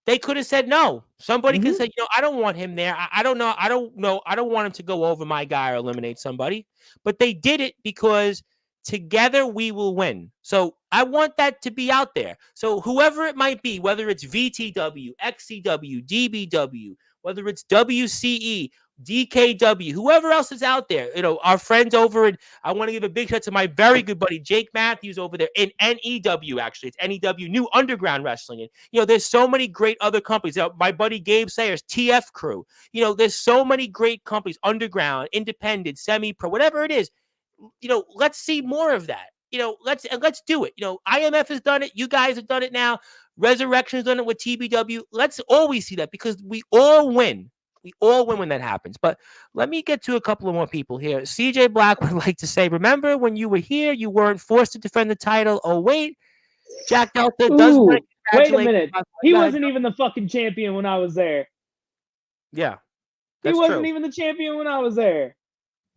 They could have said no. Somebody could say, I don't want him there. I don't know. I don't want him to go over my guy or eliminate somebody. But they did it because together we will win. So I want that to be out there. So whoever it might be, whether it's VTW, XCW, DBW, whether it's WCE, DKW, whoever else is out there, our friends over in, I want to give a big shout to my very good buddy, Jake Matthews over there in NEW, actually. It's NEW, New Underground Wrestling. And, there's so many great other companies. My buddy Gabe Sayers, TF Crew. There's so many great companies, underground, independent, semi-pro, whatever it is. Let's see more of that. Let's do it. IMF has done it. You guys have done it now. Resurrection has done it with TBW. Let's always see that because we all win. We all win when that happens. But let me get to a couple of more people here. CJ Black would like to say, remember when you were here, you weren't forced to defend the title. Oh, wait. Jack Delta does want to wait a minute. He wasn't even the fucking champion when I was there. Yeah. He wasn't even the champion when I was there.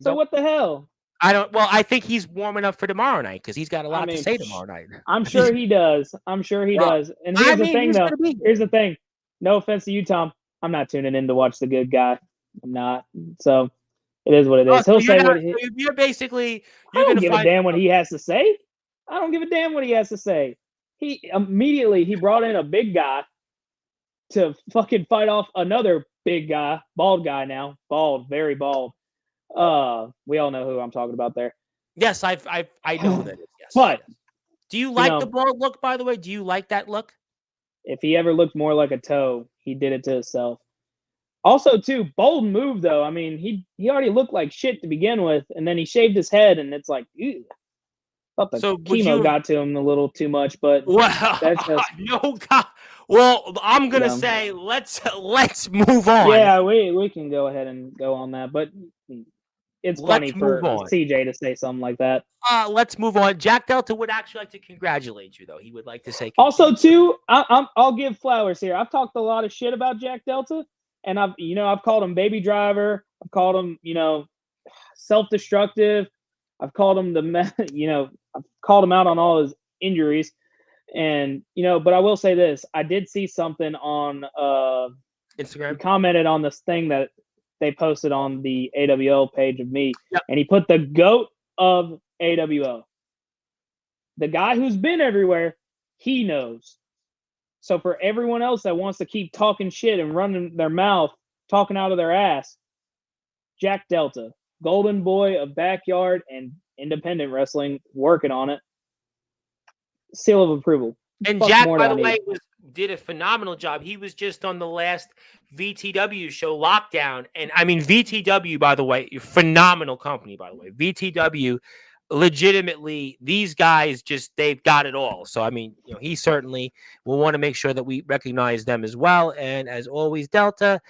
So what the hell? I think he's warming up for tomorrow night because he's got a lot to say tomorrow night. I'm sure he does. And here's the thing, though. Here's the thing. No offense to you, Tom. I'm not tuning in to watch the good guy. I'm not. So it is what it is. He'll say what you're basically. I don't give a damn what he has to say. I don't give a damn what he has to say. He immediately brought in a big guy to fucking fight off another big guy, bald guy now, very bald. We all know who I'm talking about there. Yes, I know who that is. Yes. But do you like the bald look? By the way, do you like that look? If he ever looked more like a toe, he did it to himself. Also, too, bold move though. I mean, he already looked like shit to begin with, and then he shaved his head, and it's like, ew. Thought the So would chemo you got to him a little too much, but well that's just no God. Well, I'm gonna yeah. say let's move on. Yeah, we can go ahead and go on that, but it's funny Let's move for on. CJ to say something like that. Let's move on. Jack Delta would actually like to congratulate you, though. He would like to say Also, continue. too, I'll give flowers here. I've talked a lot of shit about Jack Delta, and I've called him baby driver. I've called him self-destructive. I've called him I've called him out on all his injuries, and but I will say this: I did see something on he Instagram. commented on this thing that they posted on the AWL page of me, Yep. and he put the GOAT of AWL. The guy who's been everywhere, he knows. So for everyone else that wants to keep talking shit and running their mouth, talking out of their ass, Jack Delta, golden boy of backyard and independent wrestling, working on it. Seal of approval. And Fuck Jack, more by do I the way, need? did a phenomenal job. He was just on the last VTW show, Lockdown, and I mean VTW, by the way, phenomenal company. By the way, VTW, legitimately, these guys they've got it all. So I mean, he certainly will want to make sure that we recognize them as well. And as always, Delta.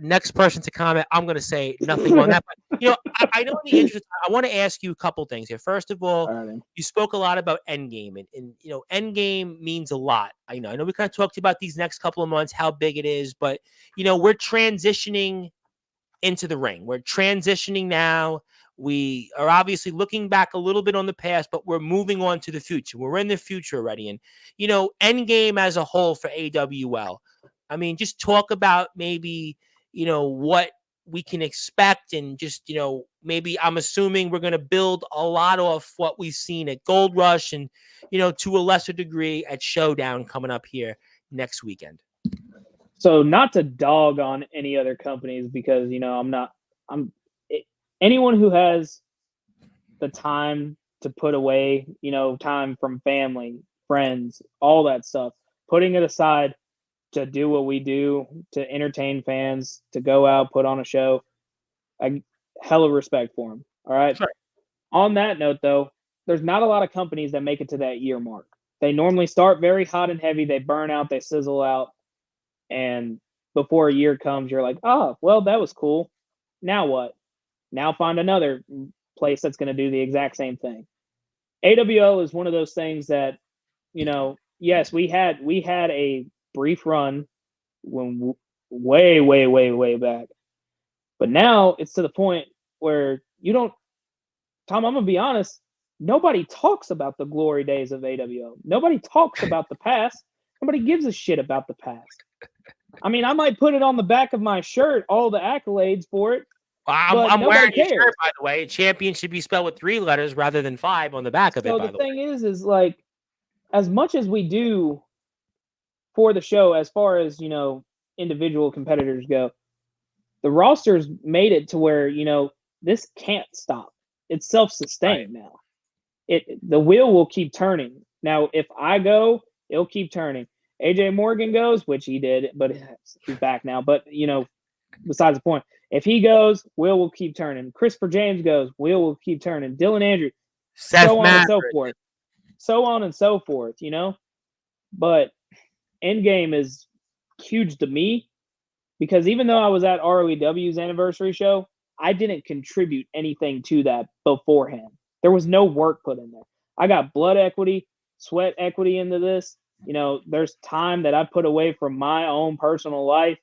Next person to comment, I'm going to say nothing on that. But I know in the interest, I want to ask you a couple things here. First of all, Right. you spoke a lot about Endgame, and Endgame means a lot. I know we kind of talked about these next couple of months, how big it is, but we're transitioning into the ring. We're transitioning now. We are obviously looking back a little bit on the past, but we're moving on to the future. We're in the future already. And, Endgame as a whole for AWL. I mean, just talk about maybe, what we can expect and just, maybe I'm assuming we're going to build a lot off what we've seen at Gold Rush and, to a lesser degree at Showdown coming up here next weekend. So not to dog on any other companies because anyone who has the time to put away, time from family, friends, all that stuff, putting it aside to do what we do, to entertain fans, to go out, put on a show, I hella respect for them. All right. Sure. On that note, though, there's not a lot of companies that make it to that year mark. They normally start very hot and heavy. They burn out, they sizzle out. And before a year comes, you're like, oh, well, that was cool. Now what? Now find another place that's going to do the exact same thing. AWL is one of those things that, yes, we had a brief run when way, way, way, way back. But now it's to the point where Tom, I'm going to be honest, nobody talks about the glory days of AWL. Nobody talks about the past. Nobody gives a shit about the past. I mean, I might put it on the back of my shirt, all the accolades for it. I'm wearing cares. your shirt, by the way. Champion should be spelled with 3 letters rather than 5 on the back of it, by the way. So the thing is like, as much as we do for the show, as far as, individual competitors go, the roster's made it to where, this can't stop. It's self-sustained now. The wheel will keep turning. Now, if I go, it'll keep turning. AJ Morgan goes, which he did, but he's back now. But, besides the point, if he goes, wheel will keep turning. Christopher James goes, wheel will keep turning. Dylan Andrews, so on and so forth. So on and so forth, But Endgame is huge to me because even though I was at ROEW's anniversary show, I didn't contribute anything to that beforehand. There was no work put in there. I got blood equity, sweat equity into this. There's time that I put away from my own personal life,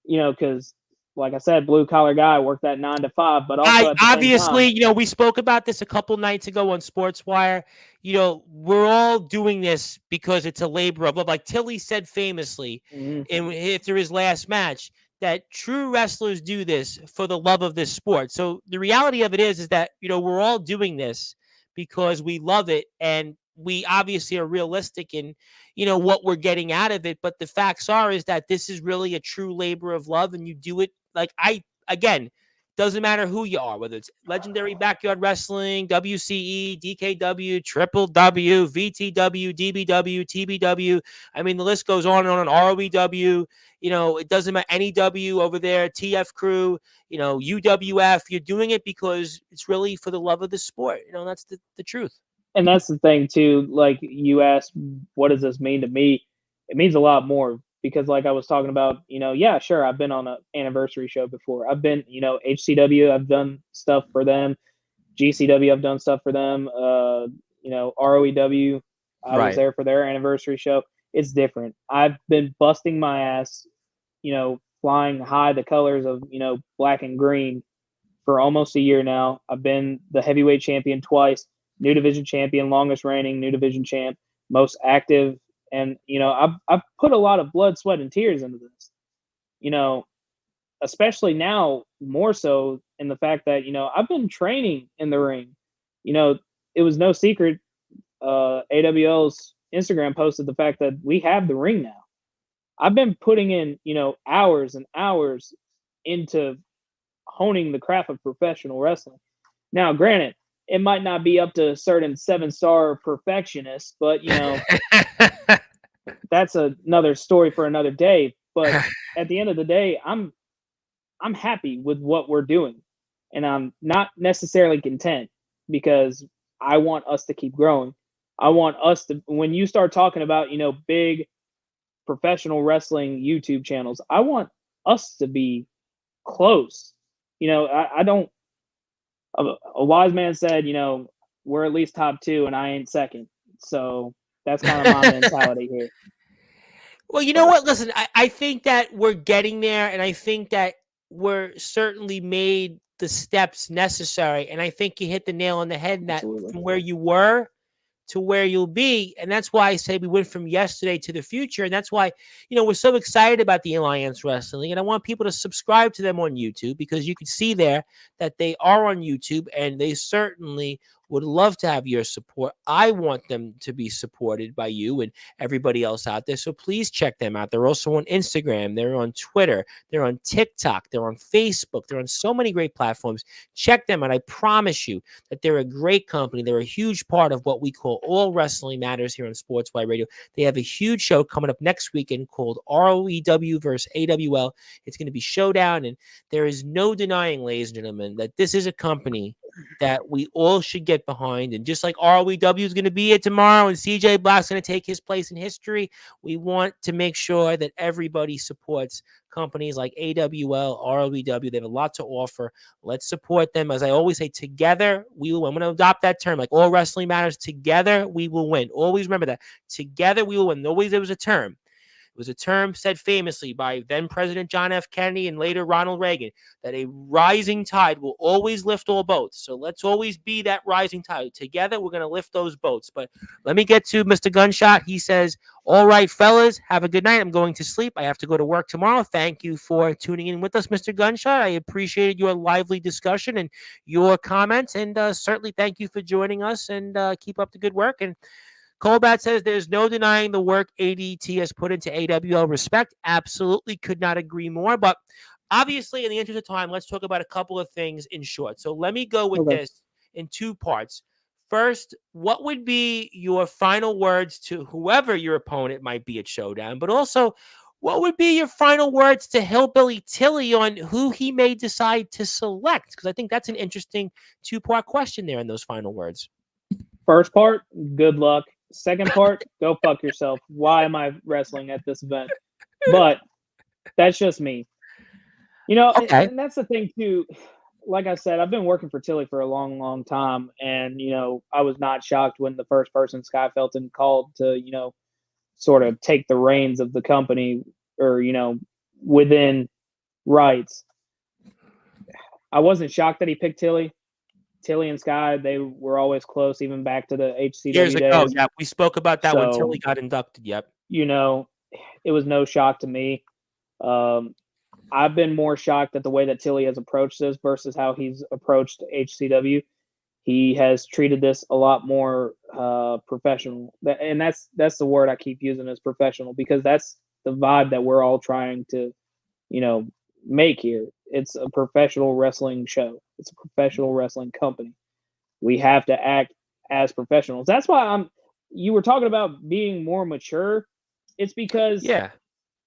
because like I said, blue collar guy, worked that 9 to 5, but also at the obviously, same time, we spoke about this a couple nights ago on Sportswire. We're all doing this because it's a labor of love. Like Tilly said famously after his last match, that true wrestlers do this for the love of this sport. So the reality of it is that, we're all doing this because we love it and we obviously are realistic in, what we're getting out of it. But the facts is that this is really a true labor of love and you do it. Like again, Doesn't matter who you are, whether it's Legendary Backyard Wrestling, WCE, DKW, Triple W, VTW, DBW, TBW. I mean, the list goes on and on. ROEW, it doesn't matter. Any W over there, TF Crew, UWF. You're doing it because it's really for the love of the sport. That's the truth. And that's the thing too. Like you asked, what does this mean to me? It means a lot more because, like I was talking about, yeah, sure, I've been on an anniversary show before. I've been, HCW, I've done stuff for them. GCW, I've done stuff for them. ROEW, I was Right. there for their anniversary show. It's different. I've been busting my ass, flying high the colors of, black and green for almost a year now. I've been the heavyweight champion twice, new division champion, longest reigning new division champ, most active. And, I've put a lot of blood, sweat, and tears into this, especially now more so in the fact that, I've been training in the ring. It was no secret. AWL's Instagram posted the fact that we have the ring now. I've been putting in, hours and hours into honing the craft of professional wrestling. Now, granted, it might not be up to certain 7-star perfectionists, but that's another story for another day. But at the end of the day, I'm happy with what we're doing, and I'm not necessarily content because I want us to keep growing. I want us to, when you start talking about, big professional wrestling YouTube channels, I want us to be close. I don't, a wise man said, we're at least top 2 and I ain't second. So that's kind of my mentality here. Well, you know what? Listen, I think that we're getting there, and I think that we're certainly made the steps necessary. And I think you hit the nail on the head that Absolutely. from where you were to where you'll be. And that's why I say we went from yesterday to the future. And that's why, we're so excited about the Alliance Wrestling. And I want people to subscribe to them on YouTube because you can see there that they are on YouTube and they certainly would love to have your support. I want them to be supported by you and everybody else out there. So please check them out. They're also on Instagram. They're on Twitter. They're on TikTok. They're on Facebook. They're on so many great platforms. Check them out. I promise you that they're a great company. They're a huge part of what we call All Wrestling Matters here on Sportswire Radio. They have a huge show coming up next weekend called ROEW versus AWL. It's going to be Showdown. And there is no denying, ladies and gentlemen, that this is a company that we all should get behind. And just like ROEW is going to be here tomorrow and CJ Black's going to take his place in history, we want to make sure that everybody supports companies like AWL, ROEW. They have a lot to offer. Let's support them. As I always say, together we will win. I'm going to adopt that term, like All Wrestling Matters. Together we will win. Always remember that. Together we will win. Always there was a term. It was a term said famously by then President John F. Kennedy and later Ronald Reagan that a rising tide will always lift all boats. So let's always be that rising tide. Together, we're going to lift those boats. But let me get to Mr. Gunshot. He says, all right, fellas, have a good night. I'm going to sleep. I have to go to work tomorrow. Thank you for tuning in with us, Mr. Gunshot. I appreciated your lively discussion and your comments. And certainly thank you for joining us and keep up the good work. And Colbat says there's no denying the work ADT has put into AWL. Respect. Absolutely could not agree more. But obviously, in the interest of time, let's talk about a couple of things in short. So let me go with this in 2 parts. First, what would be your final words to whoever your opponent might be at Showdown? But also, what would be your final words to Hillbilly Tilly on who he may decide to select? Because I think that's an interesting 2-part question there in those final words. First part, good luck. Second part, go fuck yourself. Why am I wrestling at this event? But that's just me. Okay. And that's the thing too. Like I said, I've been working for Tilly for a long, long time. And, I was not shocked when the first person Sky Felton called to, sort of take the reins of the company or, within rights. I wasn't shocked that he picked Tilly. Tilly and Sky, they were always close, even back to the HCW years ago. days. Yeah, we spoke about that when Tilly got inducted. Yep. It was no shock to me. I've been more shocked at the way that Tilly has approached this versus how he's approached HCW. He has treated this a lot more professional, and that's the word I keep using, is professional, because that's the vibe that we're all trying to, make here. It's a professional wrestling show. It's a professional wrestling company. We have to act as professionals. That's why you were talking about being more mature. It's because Yeah.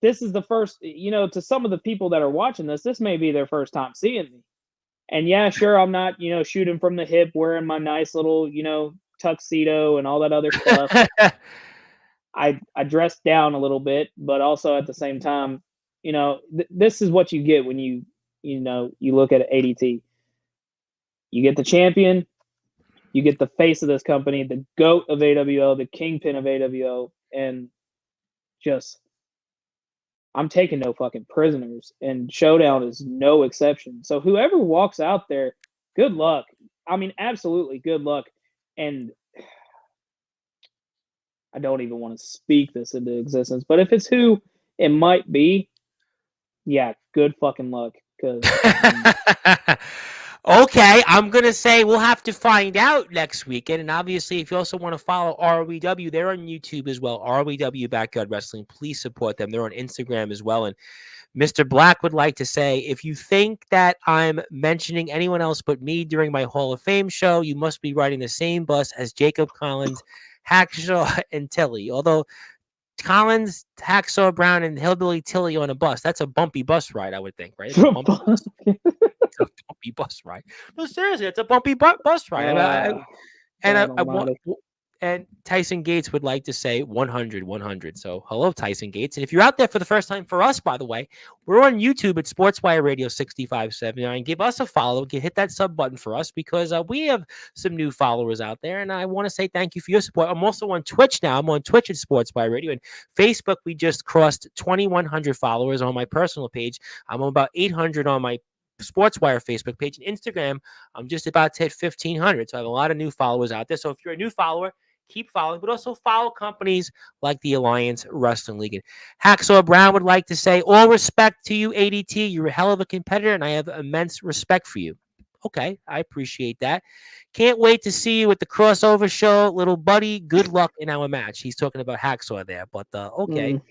this is the first, to some of the people that are watching this may be their first time seeing me. And yeah, sure, I'm not, shooting from the hip, wearing my nice little, tuxedo and all that other stuff. I dress down a little bit, but also at the same time, this is what you get when you look at ADT. You get the champion, you get the face of this company, the goat of AWO, the kingpin of AWO, and just I'm taking no fucking prisoners, and Showdown is no exception. So whoever walks out there, good luck. I mean, absolutely good luck. And I don't even want to speak this into existence, but if it's who it might be, yeah, good fucking luck. Because Okay, I'm gonna say we'll have to find out next weekend. And obviously, if you also want to follow ROEW, they're on YouTube as well. ROEW Backyard Wrestling. Please support them. They're on Instagram as well. And Mr. Black would like to say, if you think that I'm mentioning anyone else but me during my Hall of Fame show, you must be riding the same bus as Jacob Collins, Hackshaw, and Tilly. Although Collins, Hacksaw Brown, and Hillbilly Tilly on a bus, that's a bumpy bus ride, I would think, right? It's a bumpy bus ride. No, seriously, it's a bumpy bus ride. And God I want, almighty. and Tyson Gates would like to say 100, 100. So hello, Tyson Gates. And if you're out there for the first time for us, by the way, we're on YouTube at Sportswire Radio 6579. Give us a follow. Hit that sub button for us because we have some new followers out there. And I want to say thank you for your support. I'm also on Twitch now. I'm on Twitch at Sportswire Radio. And Facebook, we just crossed 2,100 followers on my personal page. I'm on about 800 on my Sportswire Facebook page. And Instagram, I'm just about to hit 1,500. So I have a lot of new followers out there. So if you're a new follower, keep following, but also follow companies like the Alliance Wrestling League. And Hacksaw Brown would like to say, all respect to you, ADT. You're a hell of a competitor, and I have immense respect for you. Okay, I appreciate that. Can't wait to see you at the crossover show, little buddy. Good luck in our match. He's talking about Hacksaw there, but okay.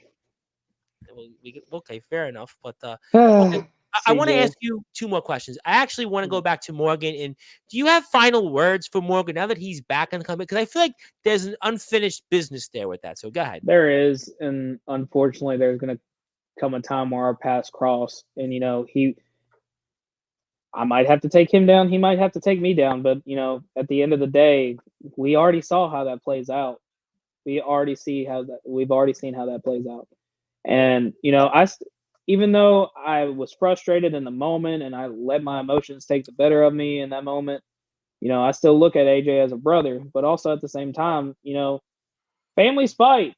Okay, fair enough. But okay, I want to CJ. ask you two more questions. I actually want to go back to Morgan. And do you have final words for Morgan now that he's back in the company? Because I feel like there's an unfinished business there with that. So go ahead. There is, and unfortunately, there's going to come a time where our paths cross, and I might have to take him down. He might have to take me down. But at the end of the day, we already saw how that plays out. We've already seen how that plays out. And even though I was frustrated in the moment and I let my emotions take the better of me in that moment, I still look at AJ as a brother. But also at the same time, families fight.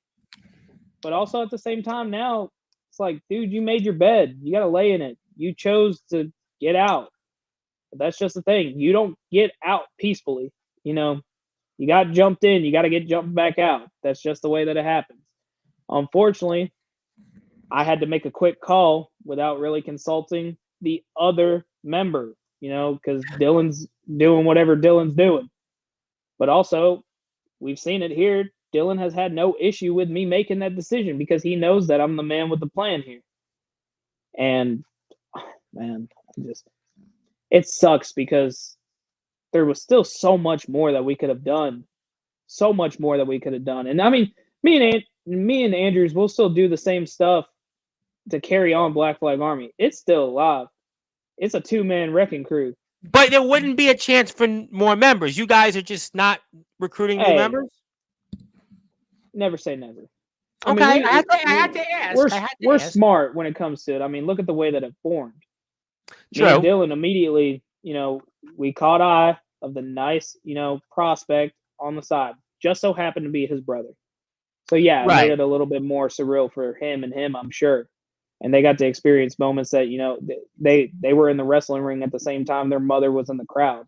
But also at the same time, now it's like, dude, you made your bed. You got to lay in it. You chose to get out. That's just the thing. You don't get out peacefully. You got jumped in. You got to get jumped back out. That's just the way that it happens. Unfortunately, I had to make a quick call without really consulting the other member, because Dylan's doing whatever Dylan's doing. But also, we've seen it here. Dylan has had no issue with me making that decision because he knows that I'm the man with the plan here. And man, it sucks because there was still so much more that we could have done. So much more that we could have done. And I mean, me and Andrews will still do the same stuff to carry on Black Flag Army. It's still alive. It's a 2-man wrecking crew. But there wouldn't be a chance for more members. You guys are just not recruiting new members? Never say never. I Okay, mean, I had to ask. We're smart when it comes to it. I mean, look at the way that it formed. True. Me and Dylan immediately, we caught eye of the nice, prospect on the side. Just so happened to be his brother. So yeah, it made it a little bit more surreal for him, I'm sure. And they got to experience moments that, they were in the wrestling ring at the same time their mother was in the crowd.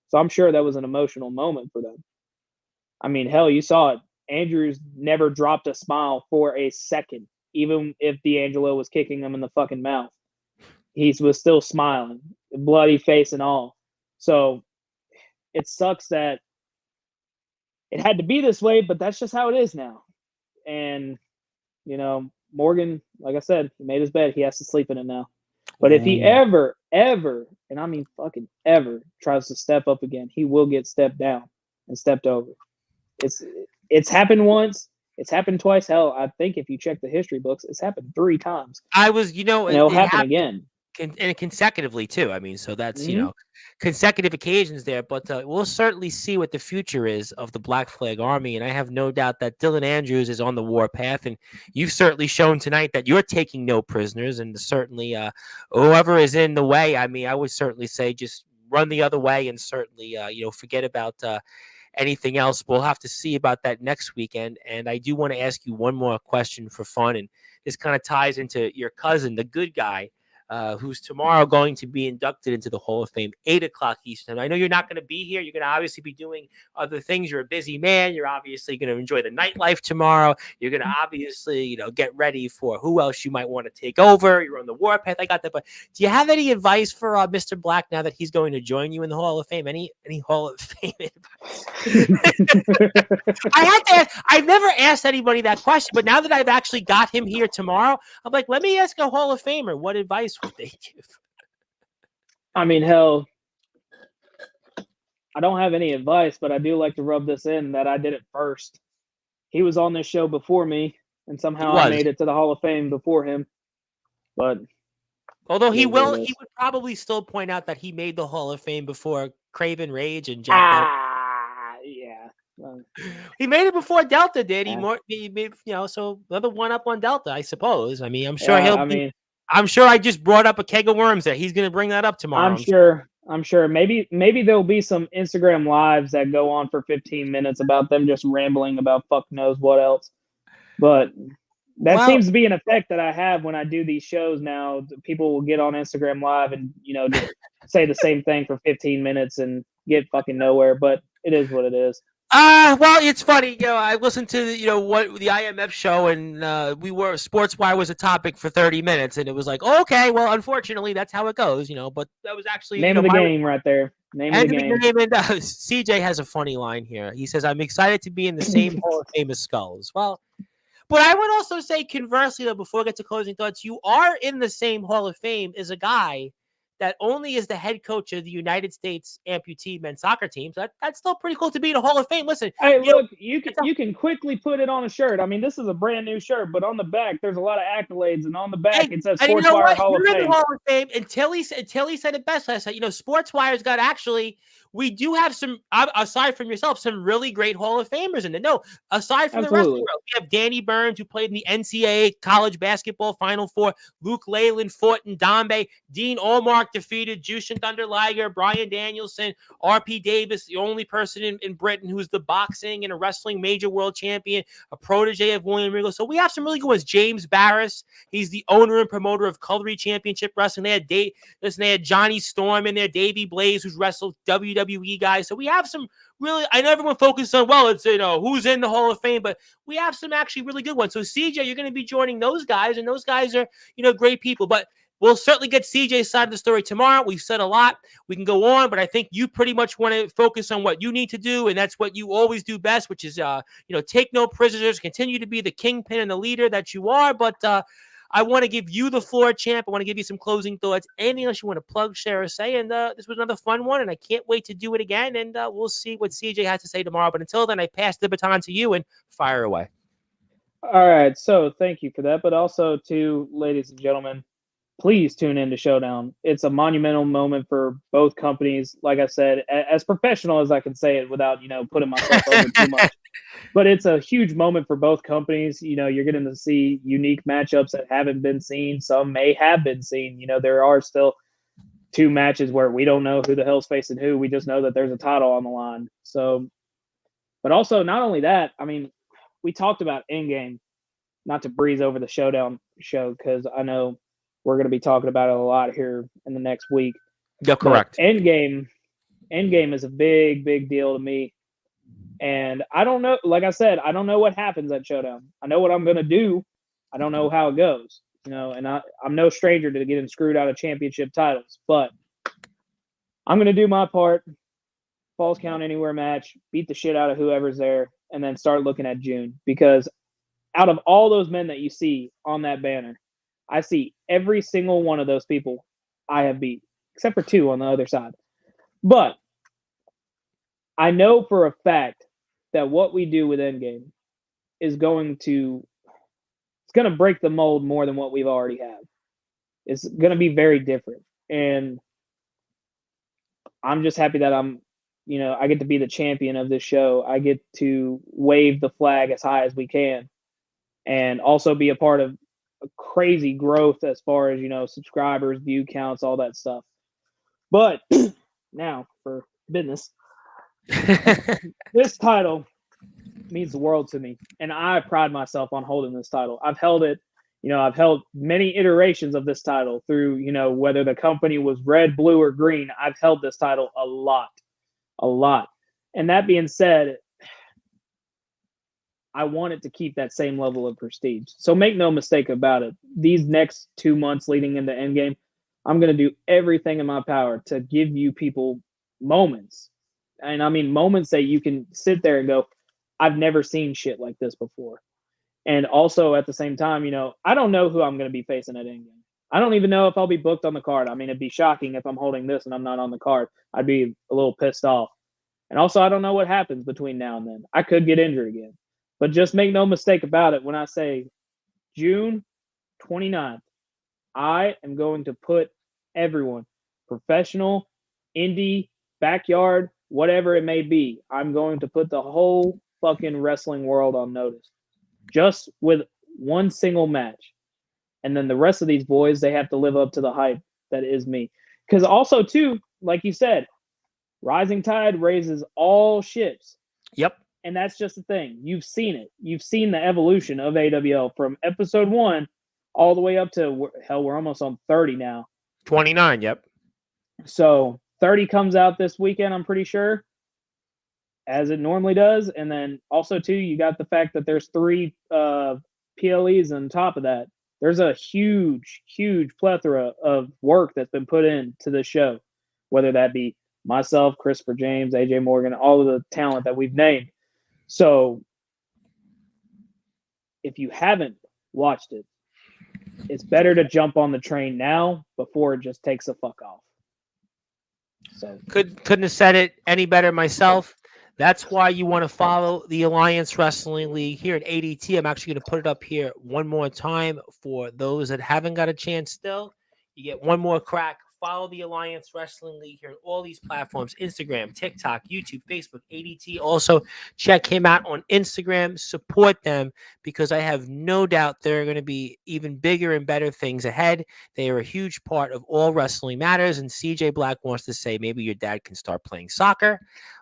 So I'm sure that was an emotional moment for them. I mean, hell, you saw it. Andrews never dropped a smile for a second, even if D'Angelo was kicking him in the fucking mouth. He was still smiling, bloody face and all. So it sucks that it had to be this way, but that's just how it is now. And, Morgan, like I said, he made his bed. He has to sleep in it now. But if he ever, and I mean fucking ever, tries to step up again, he will get stepped down and stepped over. It's happened once. It's happened twice. Hell, I think if you check the history books, it's happened 3 times. I was, you know, And it'll it happen happened again. and consecutively too. I mean, so that's Mm-hmm. consecutive occasions there. But we'll certainly see what the future is of the Black Flag Army, and I have no doubt that Dylan Andrews is on the war path. And you've certainly shown tonight that you're taking no prisoners, and certainly whoever is in the way. I mean, I would certainly say just run the other way, and certainly forget about anything else. We'll have to see about that next weekend. And I do want to ask you one more question for fun, and this kind of ties into your cousin, the good guy, who's tomorrow going to be inducted into the Hall of Fame, 8 o'clock Eastern. I know you're not going to be here. You're going to obviously be doing other things. You're a busy man. You're obviously going to enjoy the nightlife tomorrow. You're going to obviously, get ready for who else you might want to take over. You're on the warpath. I got that. But do you have any advice for Mr. Black now that he's going to join you in the Hall of Fame? Any Hall of Fame advice? I had to ask. I've never asked anybody that question, but now that I've actually got him here tomorrow, I'm like, let me ask a Hall of Famer what advice would they give? I mean, hell, I don't have any advice, but I do like to rub this in that I did it first. He was on this show before me, and somehow I made it to the Hall of Fame before him. But although he would probably still point out that he made the Hall of Fame before Craven Rage and Jack. Yeah. He made it before Delta did. So another one up on Delta, I suppose. I mean, I'm sure I'm sure I just brought up a keg of worms there. He's going to bring that up tomorrow. I'm sure. Maybe there'll be some Instagram lives that go on for 15 minutes about them just rambling about fuck knows what else. But that seems to be an effect that I have when I do these shows now. People will get on Instagram Live and, just say the same thing for 15 minutes and get fucking nowhere. But it is what it is. Well, it's funny. I listened to what the IMF show, and Sportswire was a topic for 30 minutes, and it was like, okay, well, unfortunately, that's how it goes. But that was actually name of the game right there. Name of the game. And CJ has a funny line here. He says, "I'm excited to be in the same Hall of Fame as Skulls." Well, but I would also say conversely, though, before I get to closing thoughts, you are in the same Hall of Fame as a guy that only is the head coach of the United States amputee men's soccer team. So that's still pretty cool to be in a Hall of Fame. Listen, hey, you can quickly put it on a shirt. I mean, this is a brand new shirt, but on the back there's a lot of accolades, and on the back it says Sportswire Hall of Fame. Hall of Fame. Until he said it best last night. Sportswire's got we do have some, aside from yourself, some really great Hall of Famers in it. No, aside from the rest of the world, we have Danny Burns, who played in the NCAA college basketball Final Four. Luke Leyland fought in Dombey. Dean Allmark defeated Jushin Thunder Liger. Brian Danielson. R.P. Davis, the only person in Britain who's the boxing and a wrestling major world champion, a protege of William Regal. So we have some really good ones. James Barris, he's the owner and promoter of Cutlery Championship Wrestling. They had Johnny Storm in there, Davey Blaze, who's wrestled WWE guys. So we have some really, I know everyone focuses on, it's, who's in the Hall of Fame, but we have some actually really good ones. So CJ, you're going to be joining those guys, and those guys are, great people. But we'll certainly get CJ's side of the story tomorrow. We've said a lot. We can go on, but I think you pretty much want to focus on what you need to do, and that's what you always do best, which is, take no prisoners, continue to be the kingpin and the leader that you are. But I want to give you the floor, champ. I want to give you some closing thoughts. Anything else you want to plug, share, or say? And this was another fun one, and I can't wait to do it again. And we'll see what CJ has to say tomorrow. But until then, I pass the baton to you and fire away. All right. So thank you for that. But also to ladies and gentlemen, please tune in to Showdown. It's a monumental moment for both companies. Like I said, as professional as I can say it without, putting myself over too much. But it's a huge moment for both companies. You're getting to see unique matchups that haven't been seen. Some may have been seen. There are still 2 matches where we don't know who the hell's facing who. We just know that there's a title on the line. So, but also not only that, I mean, we talked about Endgame, not to breeze over the Showdown show, because I know we're going to be talking about it a lot here in the next week. Yeah, correct. But Endgame is a big, big deal to me. And I don't know, like I said, I don't know what happens at Showdown. I know what I'm going to do. I don't know how it goes, and I'm no stranger to getting screwed out of championship titles, but I'm going to do my part. Falls Count Anywhere match, beat the shit out of whoever's there, and then start looking at June. Because out of all those men that you see on that banner, I see every single one of those people I have beat, except for 2 on the other side. But I know for a fact that what we do with Endgame is going to break the mold more than what we've already have. It's going to be very different, and I'm just happy that I get to be the champion of this show. I get to wave the flag as high as we can, and also be a part of a crazy growth as far as subscribers, view counts, all that stuff. But now for business, this title means the world to me, and I pride myself on holding this title. I've held it. I've held many iterations of this title through, whether the company was red, blue, or green. I've held this title a lot. And that being said, I want it to keep that same level of prestige. So make no mistake about it. These next 2 months leading into Endgame, I'm going to do everything in my power to give you people moments. And I mean moments that you can sit there and go, I've never seen shit like this before. And also at the same time, I don't know who I'm going to be facing at Endgame. I don't even know if I'll be booked on the card. I mean, it'd be shocking if I'm holding this and I'm not on the card. I'd be a little pissed off. And also, I don't know what happens between now and then. I could get injured again. But just make no mistake about it. When I say June 29th, I am going to put everyone, professional, indie, backyard, whatever it may be, I'm going to put the whole fucking wrestling world on notice. Just with one single match. And then the rest of these boys, they have to live up to the hype that is me. Because also, too, like you said, rising tide raises all ships. Yep. And that's just the thing. You've seen it. You've seen the evolution of AWL from episode 1 all the way up to, hell, we're almost on 30 now. 29, yep. So 30 comes out this weekend, I'm pretty sure, as it normally does. And then also, too, you got the fact that there's 3 PLEs on top of that. There's a huge, huge plethora of work that's been put into the show, whether that be myself, Christopher James, AJ Morgan, all of the talent that we've named. So if you haven't watched it, it's better to jump on the train now before it just takes a fuck off. So couldn't have said it any better myself. That's why you want to follow the Alliance Wrestling League here at ADT. I'm actually going to put it up here one more time for those that haven't got a chance still. You get one more crack. Follow the Alliance Wrestling League here on all these platforms: Instagram, TikTok, YouTube, Facebook, ADT. Also, check him out on Instagram. Support them because I have no doubt there are going to be even bigger and better things ahead. They are a huge part of all Wrestling Matters. And CJ Black wants to say maybe your dad can start playing soccer.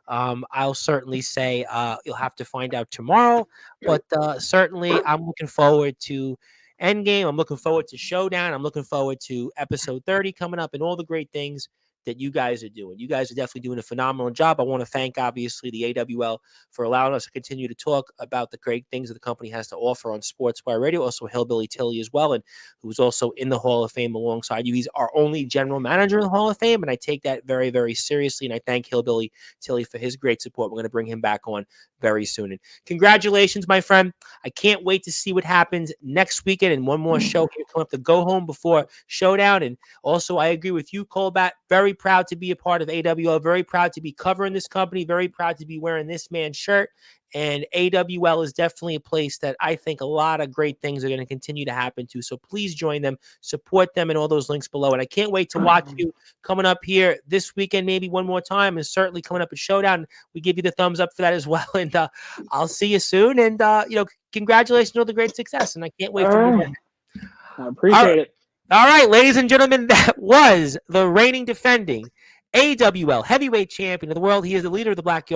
I'll certainly say you'll have to find out tomorrow. But certainly, I'm looking forward to Endgame. I'm looking forward to Showdown. I'm looking forward to episode 30 coming up and all the great things that you guys are doing. You guys are definitely doing a phenomenal job. I want to thank, obviously, the AWL for allowing us to continue to talk about the great things that the company has to offer on Sportswire Radio. Also, Hillbilly Tilly as well, and who's also in the Hall of Fame alongside you. He's our only general manager in the Hall of Fame, and I take that very, very seriously, and I thank Hillbilly Tilly for his great support. We're going to bring him back on very soon. And congratulations, my friend. I can't wait to see what happens next weekend and one more show here coming up to go home before Showdown. And also, I agree with you, Colbat. Very proud to be a part of AWL. Very proud to be covering this company. Very proud to be wearing this man's shirt. And AWL is definitely a place that I think a lot of great things are going to continue to happen to. So please join them, support them, and all those links below. And I can't wait to watch you coming up here this weekend, maybe one more time, and certainly coming up at Showdown. We give you the thumbs up for that as well. And I'll see you soon. And, congratulations on all the great success. And I can't wait for more. I appreciate it. All right, ladies and gentlemen, that was the reigning defending AWL heavyweight champion of the world. He is the leader of the Black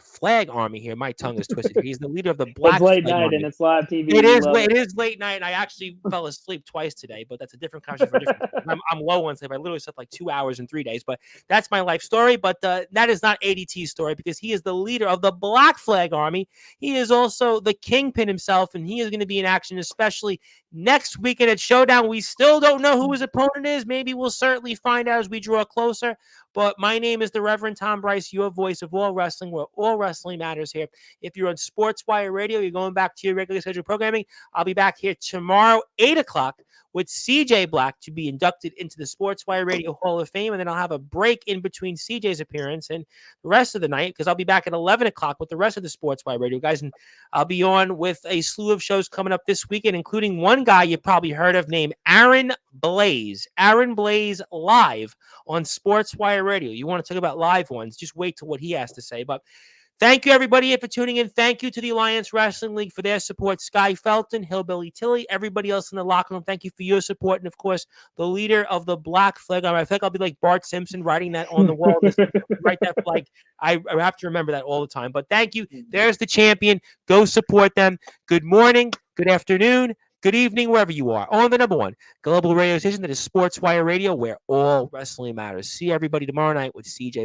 Flag Army here. My tongue is twisted. He's the leader of the Black Flag Night Army. And it's live TV. It is late night, and I actually fell asleep twice today, but that's a different conversation. I'm low on sleep. I literally slept like 2 hours in 3 days, but that's my life story. But that is not ADT's story because he is the leader of the Black Flag Army. He is also the Kingpin himself, and he is going to be in action, especially next weekend at Showdown. We still don't know who his opponent is. Maybe we'll certainly find out as we draw closer. But my name is the Reverend Tom Bryce, your voice of all wrestling, where all wrestling matters here. If you're on Sportswire Radio, you're going back to your regular scheduled programming. I'll be back here tomorrow, 8 o'clock, with CJ Black to be inducted into the Sportswire Radio Hall of Fame. And then I'll have a break in between CJ's appearance and the rest of the night, because I'll be back at 11 o'clock with the rest of the Sportswire Radio guys. And I'll be on with a slew of shows coming up this weekend, including one guy you probably heard of named Aaron Blaze. Aaron Blaze live on Sportswire Radio. You want to talk about live ones, just wait till what he has to say. But thank you, everybody, for tuning in. Thank you to the Alliance Wrestling League for their support. Sky Felton, Hillbilly Tilly, everybody else in the locker room, thank you for your support. And, of course, the leader of the Black Flag. I feel like I'll be like Bart Simpson writing that on the wall. Write that flag. I have to remember that all the time. But thank you. There's the champion. Go support them. Good morning, good afternoon, good evening, wherever you are. On the number one global radio station that is Sportswire Radio, where all wrestling matters. See everybody tomorrow night with CJ